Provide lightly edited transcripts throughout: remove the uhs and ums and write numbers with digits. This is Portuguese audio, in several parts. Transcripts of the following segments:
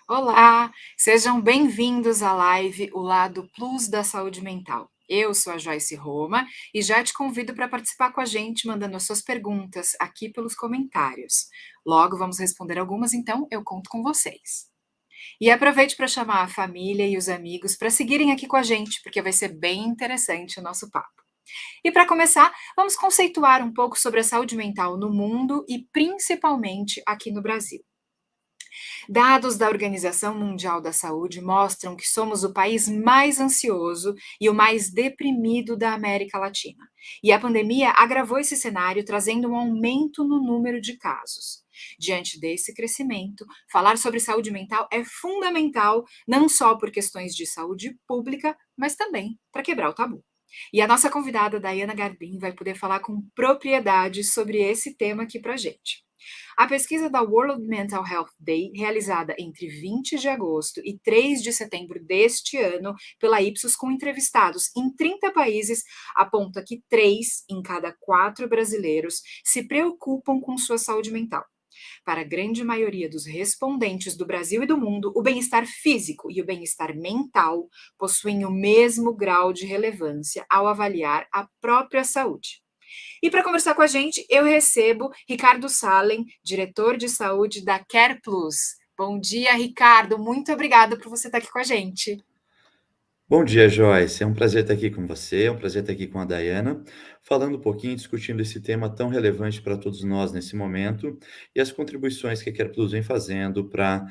Olá, sejam bem-vindos à live O Lado Plus da Saúde Mental. Eu sou a Joyce Roma e já te convido para participar com a gente, mandando as suas perguntas aqui pelos comentários. Logo vamos responder algumas, então eu conto com vocês. E aproveite para chamar a família e os amigos para seguirem aqui com a gente, porque vai ser bem interessante o nosso papo. E para começar, vamos conceituar um pouco sobre a saúde mental no mundo e principalmente aqui no Brasil. Dados da Organização Mundial da Saúde mostram que somos o país mais ansioso e o mais deprimido da América Latina. E a pandemia agravou esse cenário, trazendo um aumento no número de casos. Diante desse crescimento, falar sobre saúde mental é fundamental, não só por questões de saúde pública, mas também para quebrar o tabu. E a nossa convidada, Daiana Garbim, vai poder falar com propriedade sobre esse tema aqui para gente. A pesquisa da World Mental Health Day, realizada entre 20 de agosto e 3 de setembro deste ano pela Ipsos, com entrevistados em 30 países, aponta que 3 em cada 4 brasileiros se preocupam com sua saúde mental. Para a grande maioria dos respondentes do Brasil e do mundo, o bem-estar físico e o bem-estar mental possuem o mesmo grau de relevância ao avaliar a própria saúde. E para conversar com a gente, eu recebo Ricardo Salem, diretor de saúde da Care Plus. Bom dia, Ricardo. Muito obrigada por você estar aqui com a gente. Bom dia, Joyce. É um prazer estar aqui com você, é um prazer estar aqui com a Daiana, falando um pouquinho, discutindo esse tema tão relevante para todos nós nesse momento e as contribuições que a Care Plus vem fazendo para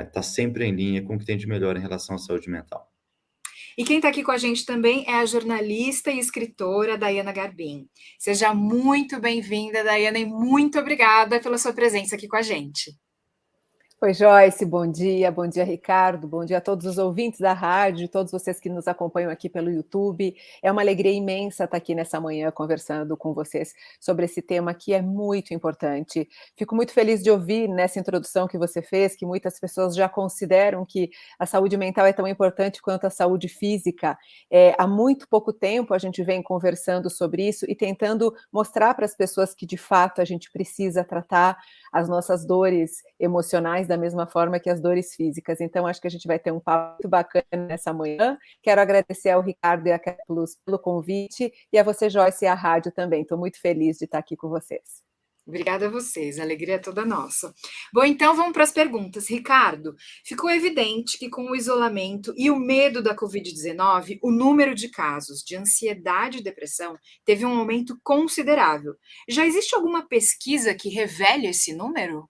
estar sempre em linha com o que tem de melhor em relação à saúde mental. E quem está aqui com a gente também é a jornalista e escritora Daiana Garbim. Seja muito bem-vinda, Daiana, e muito obrigada pela sua presença aqui com a gente. Oi, Joyce, bom dia, Ricardo, bom dia a todos os ouvintes da rádio, todos vocês que nos acompanham aqui pelo YouTube. É uma alegria imensa estar aqui nessa manhã conversando com vocês sobre esse tema que é muito importante. Fico muito feliz de ouvir nessa introdução que você fez que muitas pessoas já consideram que a saúde mental é tão importante quanto a saúde física. Há muito pouco tempo a gente vem conversando sobre isso e tentando mostrar para as pessoas que de fato a gente precisa tratar as nossas dores emocionais da mesma forma que as dores físicas. Então, acho que a gente vai ter um papo muito bacana nessa manhã. Quero agradecer ao Ricardo e à Care Plus pelo convite e a você, Joyce, e à rádio também. Estou muito feliz de estar aqui com vocês. Obrigada a vocês, a alegria é toda nossa. Bom, então vamos para as perguntas. Ricardo, ficou evidente que com o isolamento e o medo da Covid-19, o número de casos de ansiedade e depressão teve um aumento considerável. Já existe alguma pesquisa que revele esse número?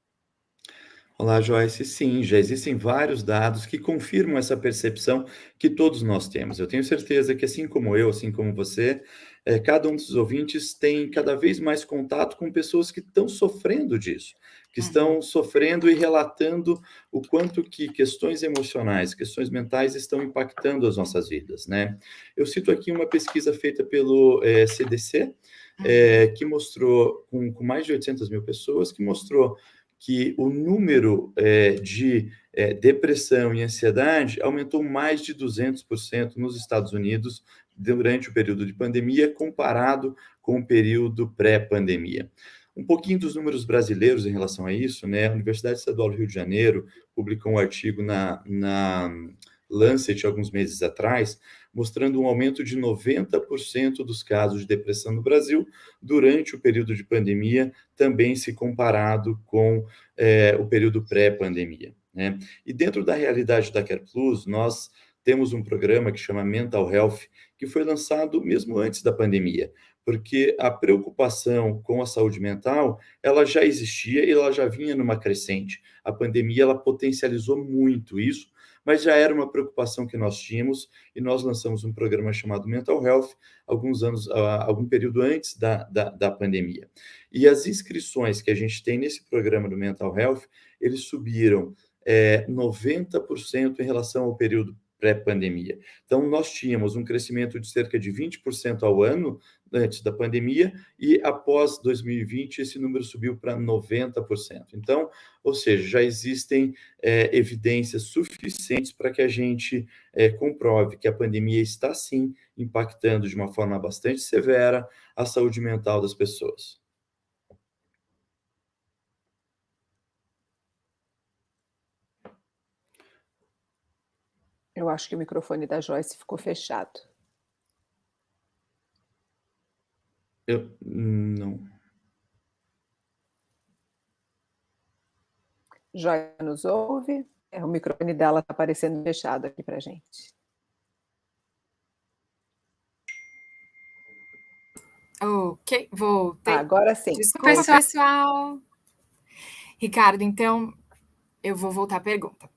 Olá, Joyce. Sim, já existem vários dados que confirmam essa percepção que todos nós temos. Eu tenho certeza que, assim como eu, assim como você, cada um dos ouvintes tem cada vez mais contato com pessoas que estão sofrendo disso, que Uhum. estão sofrendo e relatando o quanto que questões emocionais, questões mentais estão impactando as nossas vidas, né? Eu cito aqui uma pesquisa feita pelo CDC, Uhum. que mostrou, com mais de 800 mil pessoas, que mostrou que o número de depressão e ansiedade aumentou mais de 200% nos Estados Unidos durante o período de pandemia, comparado com o período pré-pandemia. Um pouquinho dos números brasileiros em relação a isso, né? A Universidade Estadual do Rio de Janeiro publicou um artigo na Lancet alguns meses atrás, mostrando um aumento de 90% dos casos de depressão no Brasil durante o período de pandemia, também se comparado com o período pré-pandemia, né? E dentro da realidade da Care Plus, nós temos um programa que chama Mental Health, que foi lançado mesmo antes da pandemia, porque a preocupação com a saúde mental, ela já existia e ela já vinha numa crescente. A pandemia, ela potencializou muito isso, mas já era uma preocupação que nós tínhamos e nós lançamos um programa chamado Mental Health alguns anos, algum período antes da pandemia. E as inscrições que a gente tem nesse programa do Mental Health, eles subiram 90% em relação ao período pré-pandemia. Então, nós tínhamos um crescimento de cerca de 20% ao ano antes da pandemia e após 2020 esse número subiu para 90%. Então, ou seja, já existem evidências suficientes para que a gente comprove que a pandemia está sim impactando de uma forma bastante severa a saúde mental das pessoas. Eu acho que o microfone da Joyce ficou fechado. Não. Joyce nos ouve? O microfone dela está aparecendo fechado aqui para a gente. Ok, voltei. Agora sim. Desculpa, pessoal. Ricardo, então eu vou voltar à pergunta.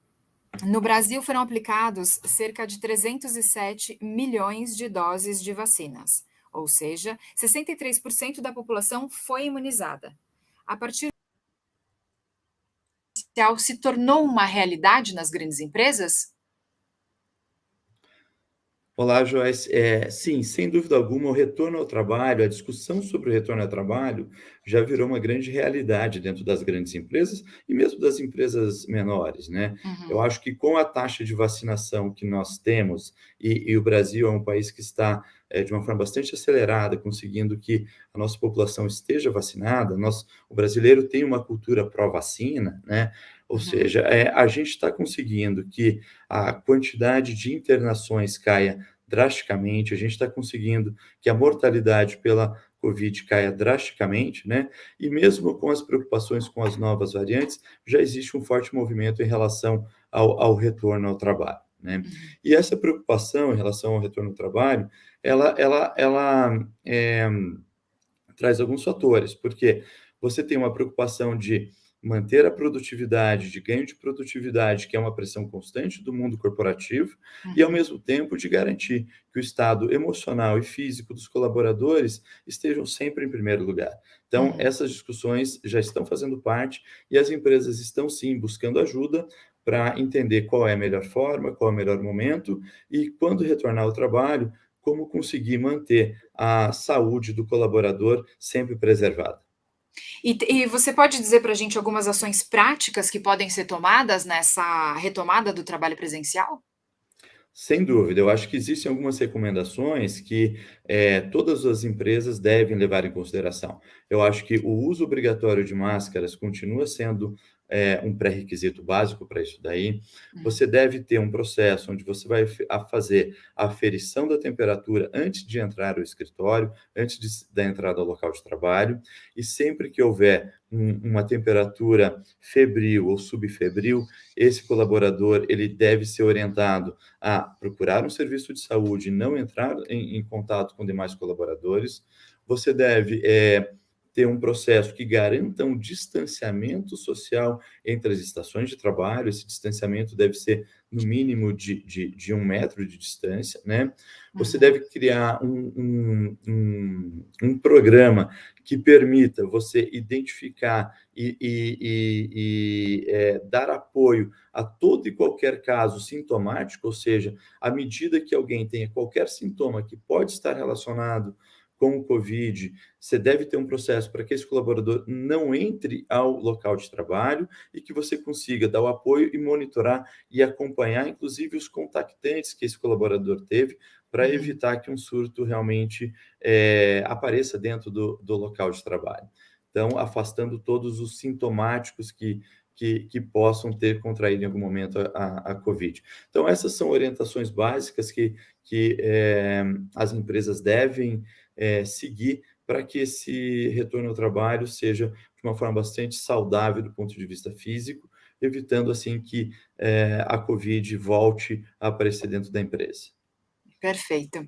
No Brasil foram aplicados cerca de 307 milhões de doses de vacinas, ou seja, 63% da população foi imunizada. A partir do se tornou uma realidade nas grandes empresas? Olá, Joyce. Sim, sem dúvida alguma, o retorno ao trabalho, a discussão sobre o retorno ao trabalho já virou uma grande realidade dentro das grandes empresas e mesmo das empresas menores, né? Eu acho que com a taxa de vacinação que nós temos, e o Brasil é um país que está de uma forma bastante acelerada, conseguindo que a nossa população esteja vacinada, o brasileiro tem uma cultura pró-vacina, né? Ou seja, a gente está conseguindo que a quantidade de internações caia drasticamente, a gente está conseguindo que a mortalidade pela Covid caia drasticamente, né? E mesmo com as preocupações com as novas variantes, já existe um forte movimento em relação ao retorno ao trabalho, né? E essa preocupação em relação ao retorno ao trabalho, ela traz alguns fatores, porque você tem uma preocupação de manter a produtividade, de ganho de produtividade, que é uma pressão constante do mundo corporativo, e ao mesmo tempo de garantir que o estado emocional e físico dos colaboradores estejam sempre em primeiro lugar. Então, essas discussões já estão fazendo parte e as empresas estão sim buscando ajuda para entender qual é a melhor forma, qual é o melhor momento e quando retornar ao trabalho, como conseguir manter a saúde do colaborador sempre preservada. E você pode dizer para a gente algumas ações práticas que podem ser tomadas nessa retomada do trabalho presencial? Sem dúvida, eu acho que existem algumas recomendações que todas as empresas devem levar em consideração. Eu acho que o uso obrigatório de máscaras continua sendo um pré-requisito básico para isso daí. Você deve ter um processo onde você vai fazer a aferição da temperatura antes de entrar ao escritório, da entrada ao local de trabalho, e sempre que houver uma temperatura febril ou subfebril, esse colaborador ele deve ser orientado a procurar um serviço de saúde e não entrar em contato com demais colaboradores. Você deve ter um processo que garanta um distanciamento social entre as estações de trabalho. Esse distanciamento deve ser no mínimo de 1 metro de distância, né? Você deve criar um programa que permita você identificar e dar apoio a todo e qualquer caso sintomático, ou seja, à medida que alguém tenha qualquer sintoma que pode estar relacionado com o Covid, você deve ter um processo para que esse colaborador não entre ao local de trabalho e que você consiga dar o apoio e monitorar e acompanhar, inclusive, os contactantes que esse colaborador teve, para evitar que um surto realmente apareça dentro do local de trabalho. Então, afastando todos os sintomáticos que possam ter contraído em algum momento a Covid. Então, essas são orientações básicas que as empresas devem seguir para que esse retorno ao trabalho seja de uma forma bastante saudável do ponto de vista físico, evitando assim que a Covid volte a aparecer dentro da empresa. Perfeito.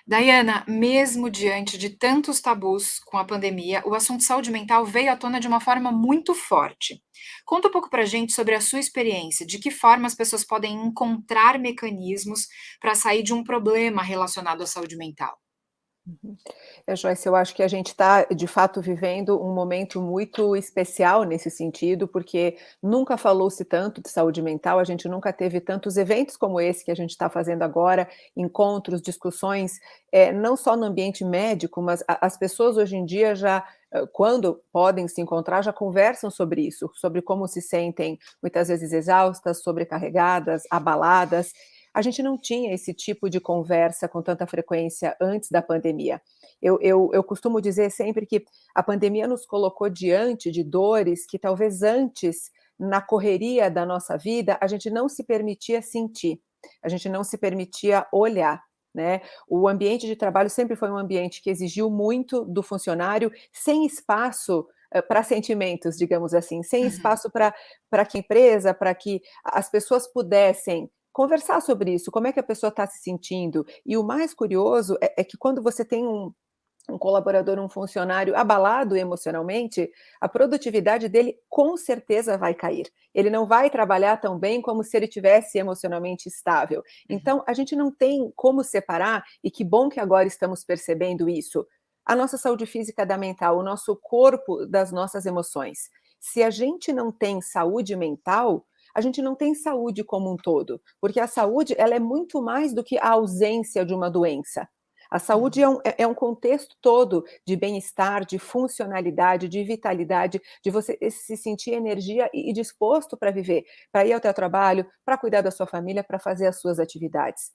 Daiana, mesmo diante de tantos tabus com a pandemia, o assunto saúde mental veio à tona de uma forma muito forte. Conta um pouco pra gente sobre a sua experiência, de que forma as pessoas podem encontrar mecanismos para sair de um problema relacionado à saúde mental. Joyce, eu acho que a gente está, de fato, vivendo um momento muito especial nesse sentido, porque nunca falou-se tanto de saúde mental, a gente nunca teve tantos eventos como esse que a gente está fazendo agora, encontros, discussões, não só no ambiente médico, mas as pessoas hoje em dia já, quando podem se encontrar, já conversam sobre isso, sobre como se sentem muitas vezes exaustas, sobrecarregadas, abaladas. A gente não tinha esse tipo de conversa com tanta frequência antes da pandemia. Eu costumo dizer sempre que a pandemia nos colocou diante de dores que talvez antes, na correria da nossa vida, a gente não se permitia sentir. a gente não se permitia olhar, né? O ambiente de trabalho sempre foi um ambiente que exigiu muito do funcionário, sem espaço para sentimentos, digamos assim, sem Uhum. espaço para que a empresa, para que as pessoas pudessem conversar sobre isso, como é que a pessoa está se sentindo. E o mais curioso é que quando você tem um colaborador, um funcionário abalado emocionalmente, a produtividade dele com certeza vai cair. Ele não vai trabalhar tão bem como se ele tivesse emocionalmente estável. Uhum. Então, a gente não tem como separar, e que bom que agora estamos percebendo isso, a nossa saúde física da mental, o nosso corpo das nossas emoções. Se a gente não tem saúde mental, a gente não tem saúde como um todo, porque a saúde ela é muito mais do que a ausência de uma doença. A saúde Uhum. é um contexto todo de bem-estar, de funcionalidade, de vitalidade, de você se sentir energia e disposto para viver, para ir ao teu trabalho, para cuidar da sua família, para fazer as suas atividades.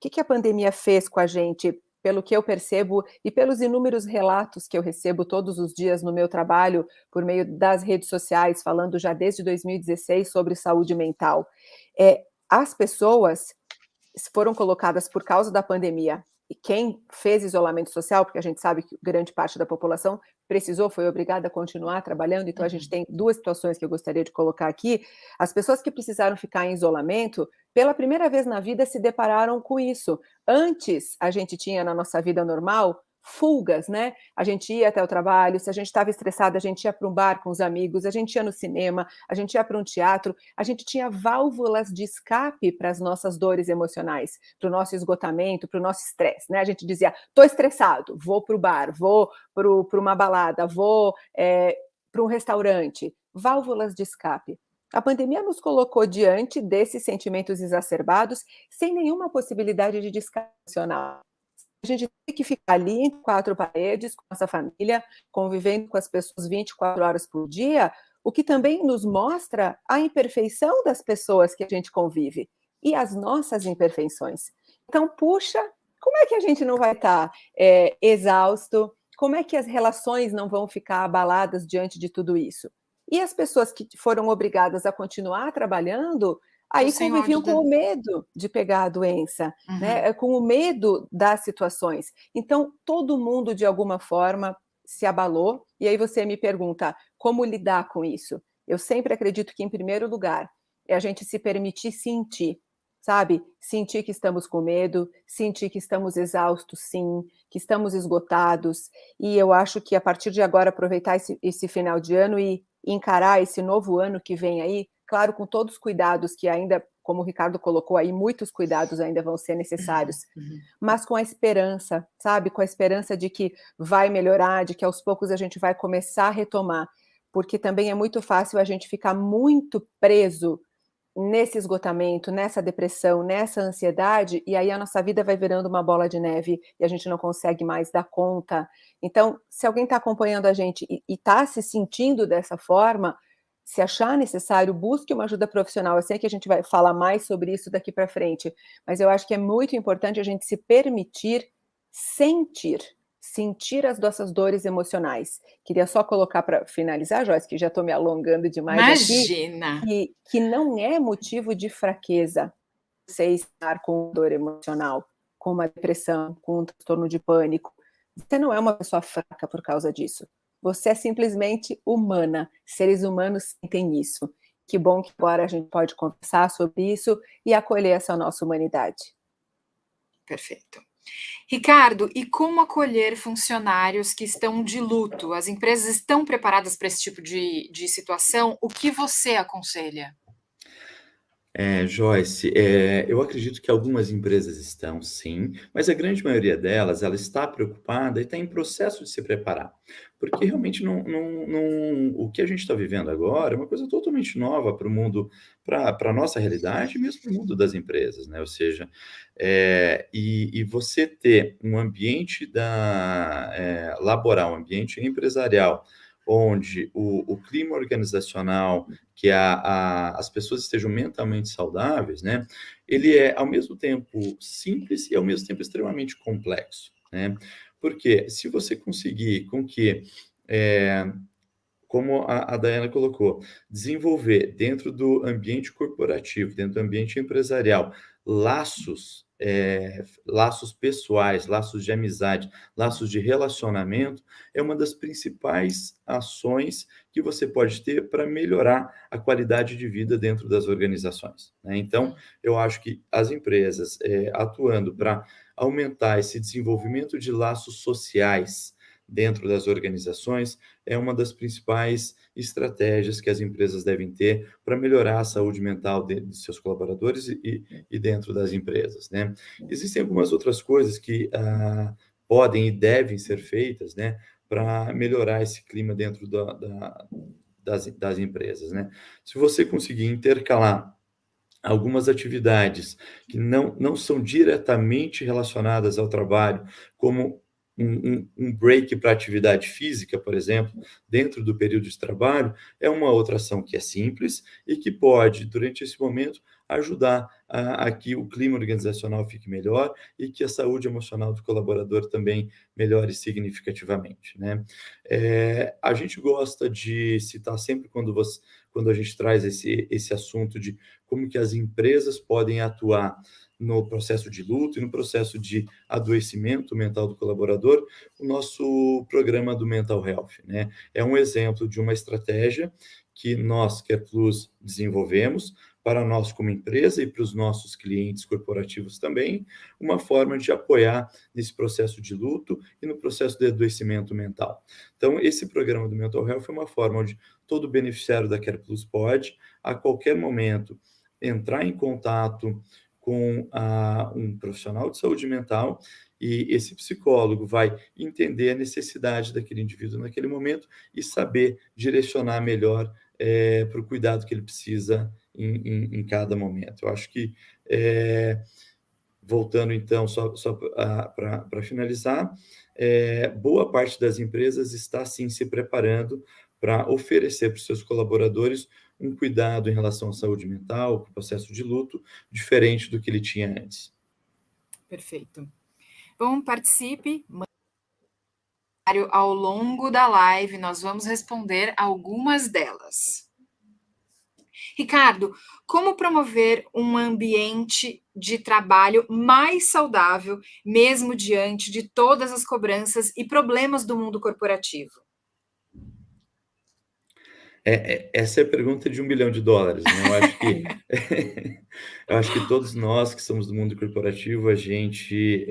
O que a pandemia fez com a gente, pelo que eu percebo e pelos inúmeros relatos que eu recebo todos os dias no meu trabalho, por meio das redes sociais, falando já desde 2016 sobre saúde mental? As pessoas foram colocadas por causa da pandemia, e quem fez isolamento social, porque a gente sabe que grande parte da população precisou, foi obrigada a continuar trabalhando, então a gente Uhum. tem duas situações que eu gostaria de colocar aqui. As pessoas que precisaram ficar em isolamento, pela primeira vez na vida se depararam com isso. Antes, a gente tinha na nossa vida normal fugas, né? A gente ia até o trabalho, se a gente estava estressado, a gente ia para um bar com os amigos, a gente ia no cinema, a gente ia para um teatro, a gente tinha válvulas de escape para as nossas dores emocionais, para o nosso esgotamento, para o nosso estresse, né? A gente dizia, estou estressado, vou para o bar, vou para uma balada, vou para um restaurante. Válvulas de escape. A pandemia nos colocou diante desses sentimentos exacerbados, sem nenhuma possibilidade de descanso emocional. A gente tem que ficar ali entre quatro paredes, com nossa família, convivendo com as pessoas 24 horas por dia, o que também nos mostra a imperfeição das pessoas que a gente convive e as nossas imperfeições. Então, puxa, como é que a gente não vai estar exausto? Como é que as relações não vão ficar abaladas diante de tudo isso? E as pessoas que foram obrigadas a continuar trabalhando, Tô aí sem conviviam áudio com o medo de pegar a doença, Uhum. né, com o medo das situações. Então, todo mundo, de alguma forma, se abalou, e aí você me pergunta, como lidar com isso? Eu sempre acredito que, em primeiro lugar, é a gente se permitir sentir, sabe? Sentir que estamos com medo, sentir que estamos exaustos, sim, que estamos esgotados, e eu acho que, a partir de agora, aproveitar esse final de ano e encarar esse novo ano que vem aí, claro, com todos os cuidados que ainda, como o Ricardo colocou aí, muitos cuidados ainda vão ser Uhum. necessários, Uhum. mas com a esperança, sabe? Com a esperança de que vai melhorar, de que aos poucos a gente vai começar a retomar, porque também é muito fácil a gente ficar muito preso nesse esgotamento, nessa depressão, nessa ansiedade, e aí a nossa vida vai virando uma bola de neve e a gente não consegue mais dar conta. Então, se alguém está acompanhando a gente e está se sentindo dessa forma, se achar necessário, busque uma ajuda profissional. Eu sei que a gente vai falar mais sobre isso daqui para frente, mas eu acho que é muito importante a gente se permitir sentir, sentir as nossas dores emocionais. Queria só colocar para finalizar, Joyce, que já estou me alongando demais aqui, Imagina! que não é motivo de fraqueza você estar com dor emocional, com uma depressão, com um transtorno de pânico. Você não é uma pessoa fraca por causa disso. Você é simplesmente humana. Seres humanos sentem isso. Que bom que agora a gente pode conversar sobre isso e acolher essa nossa humanidade. Perfeito. Ricardo, e como acolher funcionários que estão de luto? As empresas estão preparadas para esse tipo de situação? O que você aconselha? Joyce, eu acredito que algumas empresas estão, sim, mas a grande maioria delas, ela está preocupada e está em processo de se preparar, porque realmente o que a gente está vivendo agora é uma coisa totalmente nova para o mundo, para a nossa realidade e mesmo para o mundo das empresas, né? Ou seja, e você ter um ambiente laboral, um ambiente empresarial, onde o clima organizacional, que as pessoas estejam mentalmente saudáveis, né? Ele é, ao mesmo tempo, simples e, ao mesmo tempo, extremamente complexo, né? Porque se você conseguir com que, como a Daiana colocou, desenvolver dentro do ambiente corporativo, dentro do ambiente empresarial, laços pessoais, laços de amizade, laços de relacionamento, é uma das principais ações que você pode ter para melhorar a qualidade de vida dentro das organizações, né? Então, eu acho que as empresas atuando para aumentar esse desenvolvimento de laços sociais dentro das organizações é uma das principais estratégias que as empresas devem ter para melhorar a saúde mental de seus colaboradores e dentro das empresas, né? Existem algumas outras coisas que podem e devem ser feitas, né, para melhorar esse clima dentro das empresas, né? Se você conseguir intercalar algumas atividades que não são diretamente relacionadas ao trabalho, como um break para atividade física, por exemplo, dentro do período de trabalho, é uma outra ação que é simples e que pode, durante esse momento, ajudar a que o clima organizacional fique melhor e que a saúde emocional do colaborador também melhore significativamente, né? A gente gosta de citar sempre quando a gente traz esse assunto de como que as empresas podem atuar no processo de luto e no processo de adoecimento mental do colaborador, o nosso programa do Mental Health, né? É um exemplo de uma estratégia que nós, CarePlus, desenvolvemos para nós como empresa e para os nossos clientes corporativos também, uma forma de apoiar nesse processo de luto e no processo de adoecimento mental. Então, esse programa do Mental Health é uma forma onde todo beneficiário da CarePlus pode, a qualquer momento, entrar em contato com um profissional de saúde mental e esse psicólogo vai entender a necessidade daquele indivíduo naquele momento e saber direcionar melhor para o cuidado que ele precisa em cada momento. Eu acho que, voltando então, só para finalizar, boa parte das empresas está sim se preparando para oferecer para os seus colaboradores um cuidado em relação à saúde mental, com o processo de luto, diferente do que ele tinha antes. Perfeito. Bom, participe. Ao longo da live, nós vamos responder algumas delas. Ricardo, como promover um ambiente de trabalho mais saudável, mesmo diante de todas as cobranças e problemas do mundo corporativo? Essa é a pergunta de $1 bilhão, né? Eu acho que todos nós que somos do mundo corporativo, a gente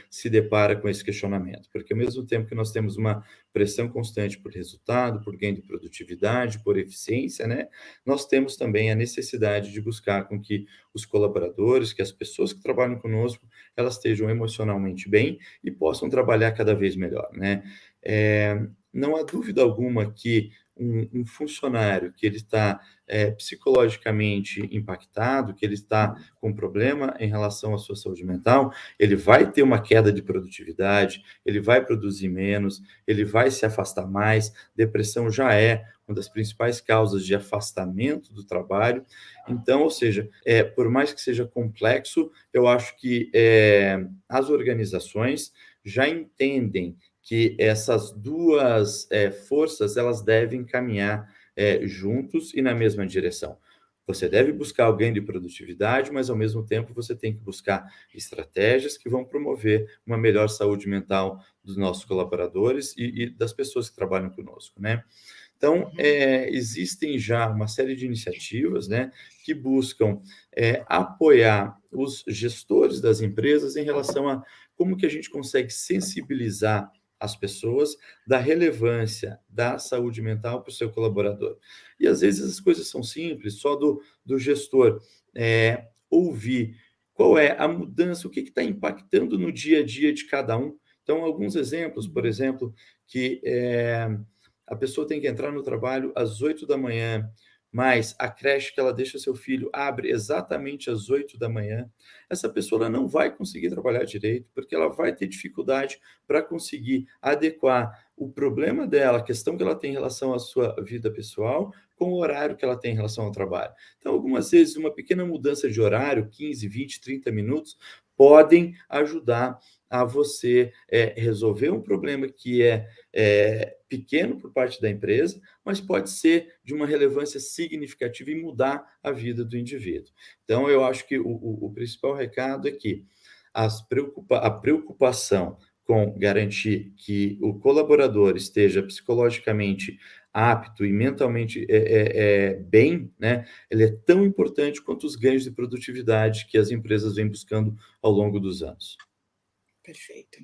se depara com esse questionamento, porque ao mesmo tempo que nós temos uma pressão constante por resultado, por ganho de produtividade, por eficiência, né? Nós temos também a necessidade de buscar com que os colaboradores, que as pessoas que trabalham conosco, elas estejam emocionalmente bem e possam trabalhar cada vez melhor, né? Não há dúvida alguma que um funcionário que ele está psicologicamente impactado, que ele está com problema em relação à sua saúde mental, ele vai ter uma queda de produtividade, ele vai produzir menos, ele vai se afastar mais. Depressão já é uma das principais causas de afastamento do trabalho. Então, ou seja, por mais que seja complexo, eu acho que as organizações já entendem que essas duas forças elas devem caminhar juntos e na mesma direção. Você deve buscar alguém de produtividade, mas ao mesmo tempo você tem que buscar estratégias que vão promover uma melhor saúde mental dos nossos colaboradores e das pessoas que trabalham conosco, né? Então, existem já uma série de iniciativas, né, que buscam apoiar os gestores das empresas em relação a como que a gente consegue sensibilizar as pessoas da relevância da saúde mental para o seu colaborador. E às vezes as coisas são simples, só do gestor ouvir qual é a mudança, o que está impactando no dia a dia de cada um. Então, alguns exemplos, por exemplo, que a pessoa tem que entrar no trabalho às 8 da manhã, mas a creche que ela deixa seu filho abre exatamente às 8 da manhã, essa pessoa ela não vai conseguir trabalhar direito, porque ela vai ter dificuldade para conseguir adequar o problema dela, a questão que ela tem em relação à sua vida pessoal, com o horário que ela tem em relação ao trabalho. Então, algumas vezes, uma pequena mudança de horário, 15, 20, 30 minutos, podem ajudar a você resolver um problema que é pequeno por parte da empresa, mas pode ser de uma relevância significativa e mudar a vida do indivíduo. Então, eu acho que o principal recado é que a preocupação com garantir que o colaborador esteja psicologicamente apto e mentalmente bem, né, ele é tão importante quanto os ganhos de produtividade que as empresas vêm buscando ao longo dos anos. Perfeito.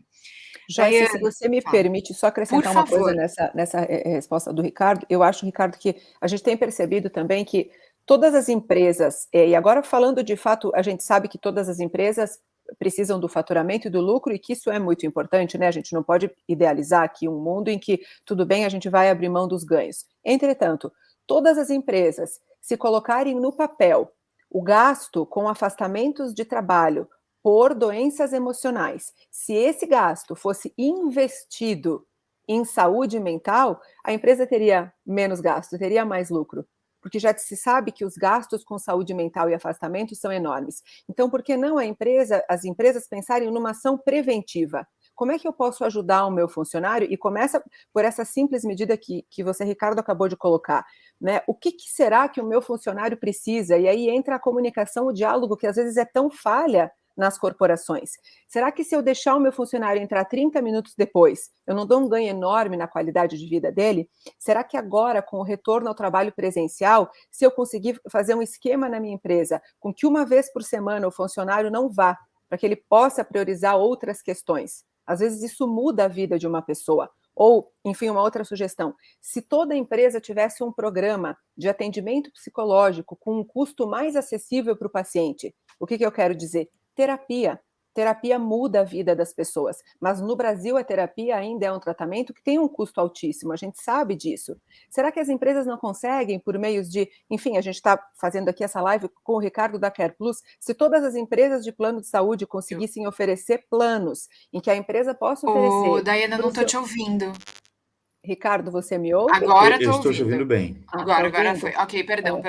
Joyce, se Daiane, você me fala. permite só Por acrescentar uma coisa favor. nessa resposta do Ricardo, eu acho, Ricardo, que a gente tem percebido também que todas as empresas, e agora falando de fato, a gente sabe que todas as empresas precisam do faturamento e do lucro, e que isso é muito importante, né? A gente não pode idealizar aqui um mundo em que, tudo bem, a gente vai abrir mão dos ganhos. Entretanto, todas as empresas, se colocarem no papel o gasto com afastamentos de trabalho por doenças emocionais, se esse gasto fosse investido em saúde mental, a empresa teria menos gasto, teria mais lucro, porque já se sabe que os gastos com saúde mental e afastamento são enormes. Então, por que não as empresas pensarem numa ação preventiva? Como é que eu posso ajudar o meu funcionário? E começa por essa simples medida que você, Ricardo, acabou de colocar, né? O que será que o meu funcionário precisa? E aí entra a comunicação, o diálogo, que às vezes é tão falha nas corporações. Será que se eu deixar o meu funcionário entrar 30 minutos depois, eu não dou um ganho enorme na qualidade de vida dele? Será que agora, com o retorno ao trabalho presencial, se eu conseguir fazer um esquema na minha empresa com que uma vez por semana o funcionário não vá, para que ele possa priorizar outras questões? Às vezes isso muda a vida de uma pessoa. Ou, enfim, uma outra sugestão, se toda empresa tivesse um programa de atendimento psicológico com um custo mais acessível para o paciente, o que eu quero dizer? Terapia. Terapia muda a vida das pessoas, mas no Brasil a terapia ainda é um tratamento que tem um custo altíssimo, a gente sabe disso. Será que as empresas não conseguem, por meios de... Enfim, a gente está fazendo aqui essa live com o Ricardo da Care Plus, se todas as empresas de plano de saúde conseguissem oferecer planos em que a empresa possa oferecer... Daiane, eu não estou te ouvindo. Ricardo, você me ouve? Agora Eu estou estou te ouvindo. ouvindo bem. Tá Agora ouvindo? foi. Ok, perdão.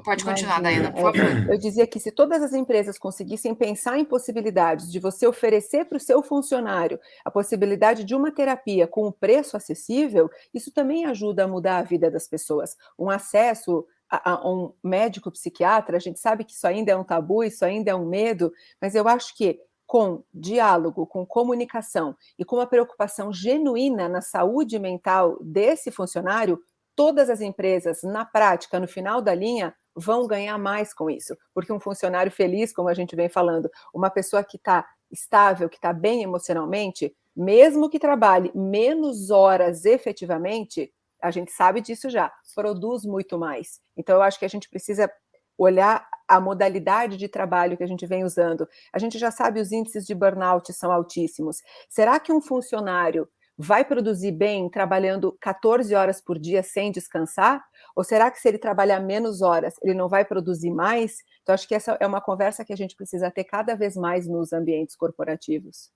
Pode continuar, Daiane, por favor. Eu dizia que se todas as empresas conseguissem pensar em possibilidades de você oferecer para o seu funcionário a possibilidade de uma terapia com um preço acessível, isso também ajuda a mudar a vida das pessoas. Um acesso a um médico psiquiatra, a gente sabe que isso ainda é um tabu, isso ainda é um medo, mas eu acho que com diálogo, com comunicação e com uma preocupação genuína na saúde mental desse funcionário, todas as empresas, na prática, no final da linha, vão ganhar mais com isso, porque um funcionário feliz, como a gente vem falando, uma pessoa que está estável, que está bem emocionalmente, mesmo que trabalhe menos horas efetivamente, a gente sabe disso já, produz muito mais. Então, eu acho que a gente precisa olhar a modalidade de trabalho que a gente vem usando. A gente já sabe os índices de burnout são altíssimos. Será que um funcionário vai produzir bem trabalhando 14 horas por dia sem descansar? Ou será que se ele trabalhar menos horas, ele não vai produzir mais? Então, acho que essa é uma conversa que a gente precisa ter cada vez mais nos ambientes corporativos.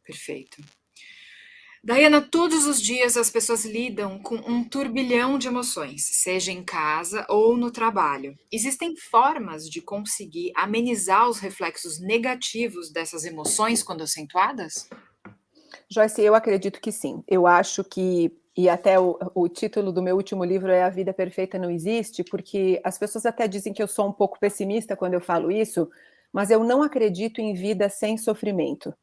Perfeito. Daiane, todos os dias as pessoas lidam com um turbilhão de emoções, seja em casa ou no trabalho. Existem formas de conseguir amenizar os reflexos negativos dessas emoções quando acentuadas? Joyce, eu acredito que sim. Eu acho que, e até o título do meu último livro é A Vida Perfeita Não Existe, porque as pessoas até dizem que eu sou um pouco pessimista quando eu falo isso, mas eu não acredito em vida sem sofrimento.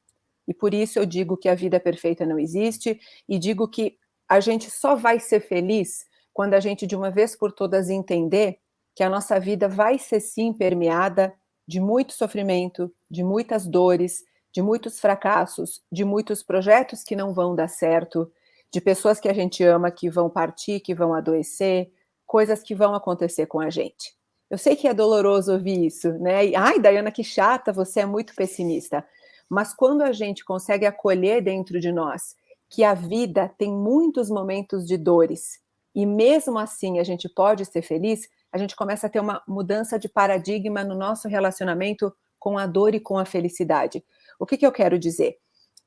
E por isso eu digo que a vida perfeita não existe, e digo que a gente só vai ser feliz quando a gente, de uma vez por todas, entender que a nossa vida vai ser sim permeada de muito sofrimento, de muitas dores, de muitos fracassos, de muitos projetos que não vão dar certo, de pessoas que a gente ama que vão partir, que vão adoecer, coisas que vão acontecer com a gente. Eu sei que é doloroso ouvir isso, né? E, ai, Daiane, que chata, você é muito pessimista. Mas quando a gente consegue acolher dentro de nós que a vida tem muitos momentos de dores, e mesmo assim a gente pode ser feliz, a gente começa a ter uma mudança de paradigma no nosso relacionamento com a dor e com a felicidade. O que eu quero dizer?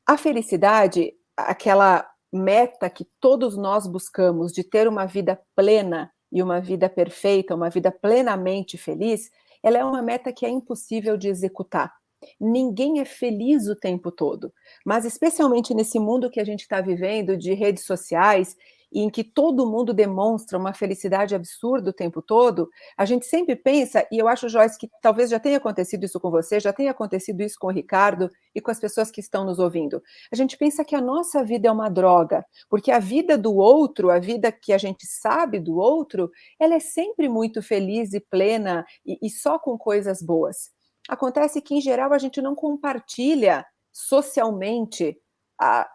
A felicidade, aquela meta que todos nós buscamos de ter uma vida plena e uma vida perfeita, uma vida plenamente feliz, ela é uma meta que é impossível de executar. Ninguém é feliz o tempo todo, mas especialmente nesse mundo que a gente está vivendo de redes sociais, em que todo mundo demonstra uma felicidade absurda o tempo todo, a gente sempre pensa, e eu acho, Joyce, que talvez já tenha acontecido isso com você, já tenha acontecido isso com o Ricardo e com as pessoas que estão nos ouvindo. A gente pensa que a nossa vida é uma droga, porque a vida do outro, a vida que a gente sabe do outro, ela é sempre muito feliz e plena e só com coisas boas. Acontece que, em geral, a gente não compartilha socialmente a,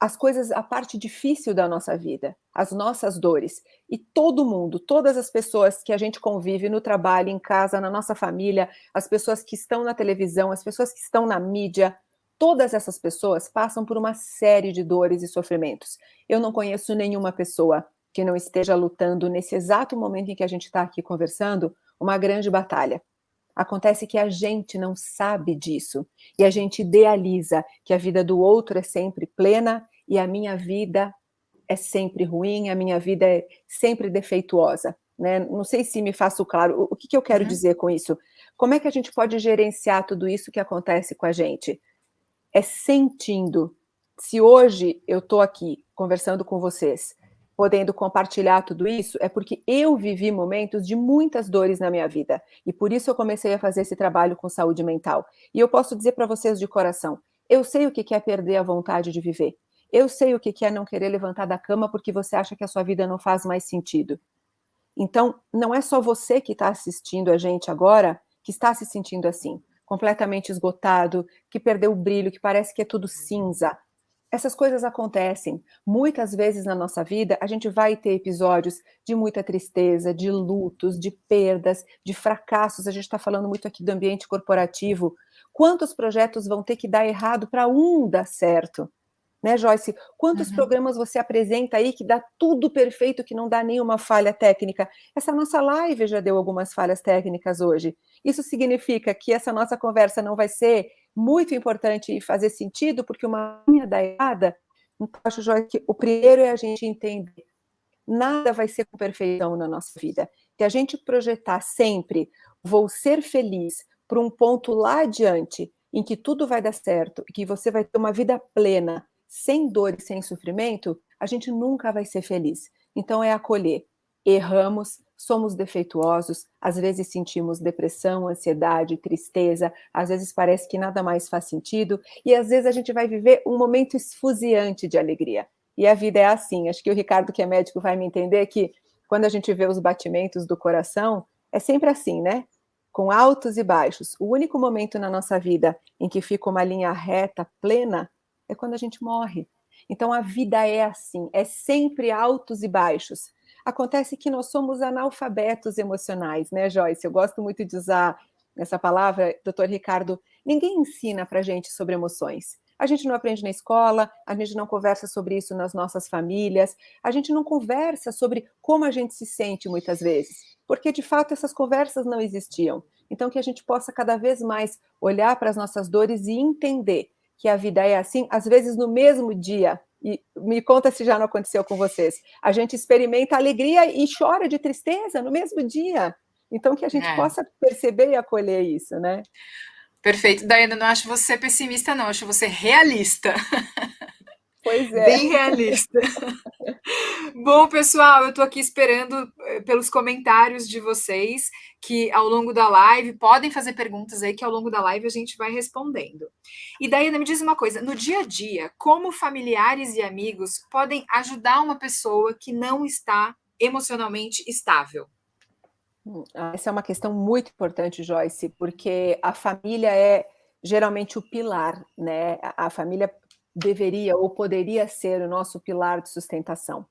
as coisas, a parte difícil da nossa vida, as nossas dores. E todo mundo, todas as pessoas que a gente convive no trabalho, em casa, na nossa família, as pessoas que estão na televisão, as pessoas que estão na mídia, todas essas pessoas passam por uma série de dores e sofrimentos. Eu não conheço nenhuma pessoa que não esteja lutando, nesse exato momento em que a gente está aqui conversando, uma grande batalha. Acontece que a gente não sabe disso e a gente idealiza que a vida do outro é sempre plena e a minha vida é sempre ruim, a minha vida é sempre defeituosa, né? Não sei se me faço claro. O que eu quero dizer com isso? Como é que a gente pode gerenciar tudo isso que acontece com a gente? É sentindo. Se hoje eu estou aqui conversando com vocês, podendo compartilhar tudo isso, é porque eu vivi momentos de muitas dores na minha vida. E por isso eu comecei a fazer esse trabalho com saúde mental. E eu posso dizer para vocês de coração, eu sei o que é perder a vontade de viver. Eu sei o que é não querer levantar da cama porque você acha que a sua vida não faz mais sentido. Então, não é só você que está assistindo a gente agora que está se sentindo assim, completamente esgotado, que perdeu o brilho, que parece que é tudo cinza. Essas coisas acontecem. Muitas vezes na nossa vida, a gente vai ter episódios de muita tristeza, de lutos, de perdas, de fracassos. A gente está falando muito aqui do ambiente corporativo. Quantos projetos vão ter que dar errado para um dar certo? Né, Joyce? Quantos programas você apresenta aí que dá tudo perfeito, que não dá nenhuma falha técnica? Essa nossa live já deu algumas falhas técnicas hoje. Isso significa que essa nossa conversa não vai ser muito importante e fazer sentido, porque uma linha dá errada? Então, acho, Joyce, que o primeiro é a gente entender. Nada vai ser com perfeição na nossa vida. Se a gente projetar sempre, vou ser feliz para um ponto lá adiante, em que tudo vai dar certo, e que você vai ter uma vida plena, sem dor e sem sofrimento, a gente nunca vai ser feliz. Então é acolher. Erramos, somos defeituosos, às vezes sentimos depressão, ansiedade, tristeza, às vezes parece que nada mais faz sentido, e às vezes a gente vai viver um momento esfuziante de alegria. E a vida é assim. Acho que o Ricardo, que é médico, vai me entender que quando a gente vê os batimentos do coração, é sempre assim, né? Com altos e baixos. O único momento na nossa vida em que fica uma linha reta, plena, é quando a gente morre. Então a vida é assim, é sempre altos e baixos. Acontece que nós somos analfabetos emocionais, né, Joyce? Eu gosto muito de usar essa palavra, doutor Ricardo. Ninguém ensina para a gente sobre emoções. A gente não aprende na escola, a gente não conversa sobre isso nas nossas famílias, a gente não conversa sobre como a gente se sente muitas vezes, porque de fato essas conversas não existiam. Então que a gente possa cada vez mais olhar para as nossas dores e entender que a vida é assim, às vezes no mesmo dia, e me conta se já não aconteceu com vocês, a gente experimenta alegria e chora de tristeza no mesmo dia. Então que a gente possa perceber e acolher isso, né? Perfeito. Daiane, não acho você pessimista, não, acho você realista. Pois é. Bem realista. Bom, pessoal, eu estou aqui esperando pelos comentários de vocês, que ao longo da live, podem fazer perguntas aí, que ao longo da live a gente vai respondendo. E Daiane, me diz uma coisa, no dia a dia, como familiares e amigos podem ajudar uma pessoa que não está emocionalmente estável? Essa é uma questão muito importante, Joyce, porque a família é geralmente o pilar, né? A família deveria ou poderia ser o nosso pilar de sustentação.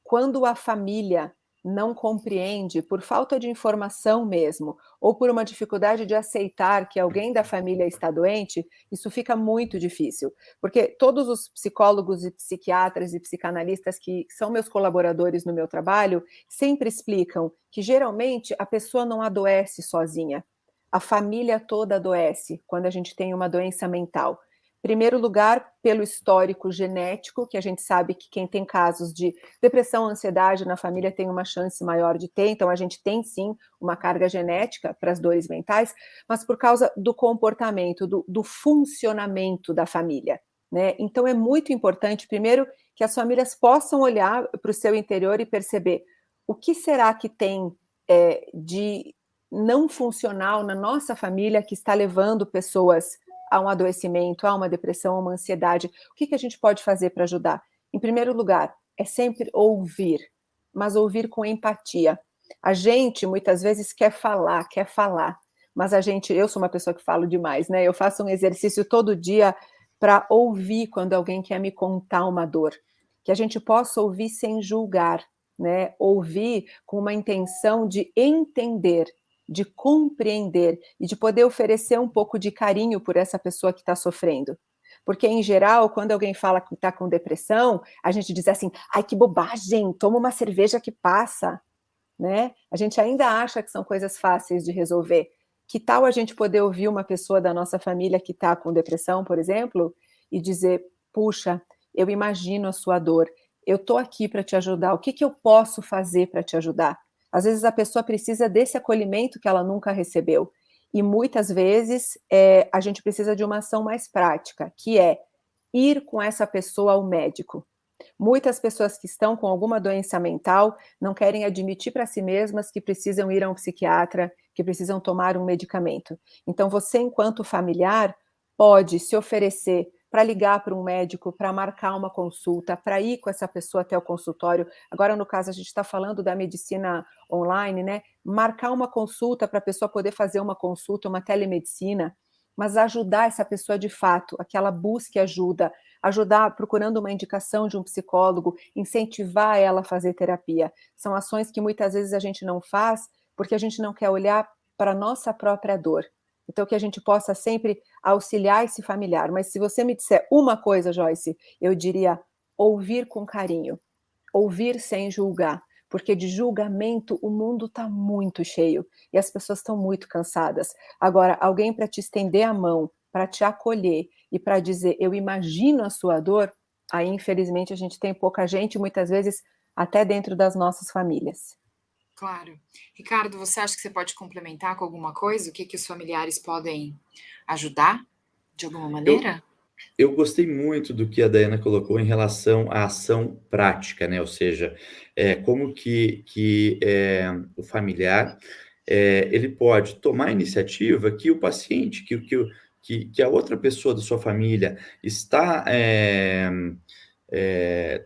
Quando a família não compreende, por falta de informação mesmo, ou por uma dificuldade de aceitar que alguém da família está doente, isso fica muito difícil. Porque todos os psicólogos e psiquiatras e psicanalistas que são meus colaboradores no meu trabalho sempre explicam que geralmente a pessoa não adoece sozinha. A família toda adoece quando a gente tem uma doença mental. Primeiro lugar, pelo histórico genético, que a gente sabe que quem tem casos de depressão, ansiedade na família tem uma chance maior de ter, então a gente tem sim uma carga genética para as dores mentais, mas por causa do comportamento, do funcionamento da família, né? Então é muito importante, primeiro, que as famílias possam olhar para o seu interior e perceber o que será que tem de não funcional na nossa família que está levando pessoas a um adoecimento, a uma depressão, a uma ansiedade. O que a gente pode fazer para ajudar? Em primeiro lugar, é sempre ouvir, mas ouvir com empatia. A gente, muitas vezes, quer falar, mas eu sou uma pessoa que falo demais, né? Eu faço um exercício todo dia para ouvir quando alguém quer me contar uma dor. Que a gente possa ouvir sem julgar, né? Ouvir com uma intenção de entender, de compreender e de poder oferecer um pouco de carinho por essa pessoa que está sofrendo. Porque, em geral, quando alguém fala que está com depressão, a gente diz assim, ai, que bobagem, toma uma cerveja que passa, né? A gente ainda acha que são coisas fáceis de resolver. Que tal a gente poder ouvir uma pessoa da nossa família que está com depressão, por exemplo, e dizer, puxa, eu imagino a sua dor, eu estou aqui para te ajudar, o que eu posso fazer para te ajudar? Às vezes a pessoa precisa desse acolhimento que ela nunca recebeu. E muitas vezes a gente precisa de uma ação mais prática, que é ir com essa pessoa ao médico. Muitas pessoas que estão com alguma doença mental não querem admitir para si mesmas que precisam ir a um psiquiatra, que precisam tomar um medicamento. Então, você, enquanto familiar, pode se oferecer para ligar para um médico, para marcar uma consulta, para ir com essa pessoa até o consultório. Agora, no caso, a gente está falando da medicina online, né? Marcar uma consulta para a pessoa poder fazer uma consulta, uma telemedicina, mas ajudar essa pessoa de fato, a que ela busque ajuda, ajudar procurando uma indicação de um psicólogo, incentivar ela a fazer terapia. São ações que muitas vezes a gente não faz porque a gente não quer olhar para a nossa própria dor. Então, que a gente possa sempre auxiliar esse familiar. Mas se você me disser uma coisa, Joyce, eu diria ouvir com carinho, ouvir sem julgar, porque de julgamento o mundo está muito cheio e as pessoas estão muito cansadas. Agora, alguém para te estender a mão, para te acolher e para dizer, eu imagino a sua dor, aí infelizmente a gente tem pouca gente, muitas vezes até dentro das nossas famílias. Claro. Ricardo, você acha que você pode complementar com alguma coisa? O que os familiares podem ajudar de alguma maneira? Eu gostei muito do que a Daiana colocou em relação à ação prática, né? Ou seja, como que o familiar ele pode tomar a iniciativa que o paciente, que a outra pessoa da sua família está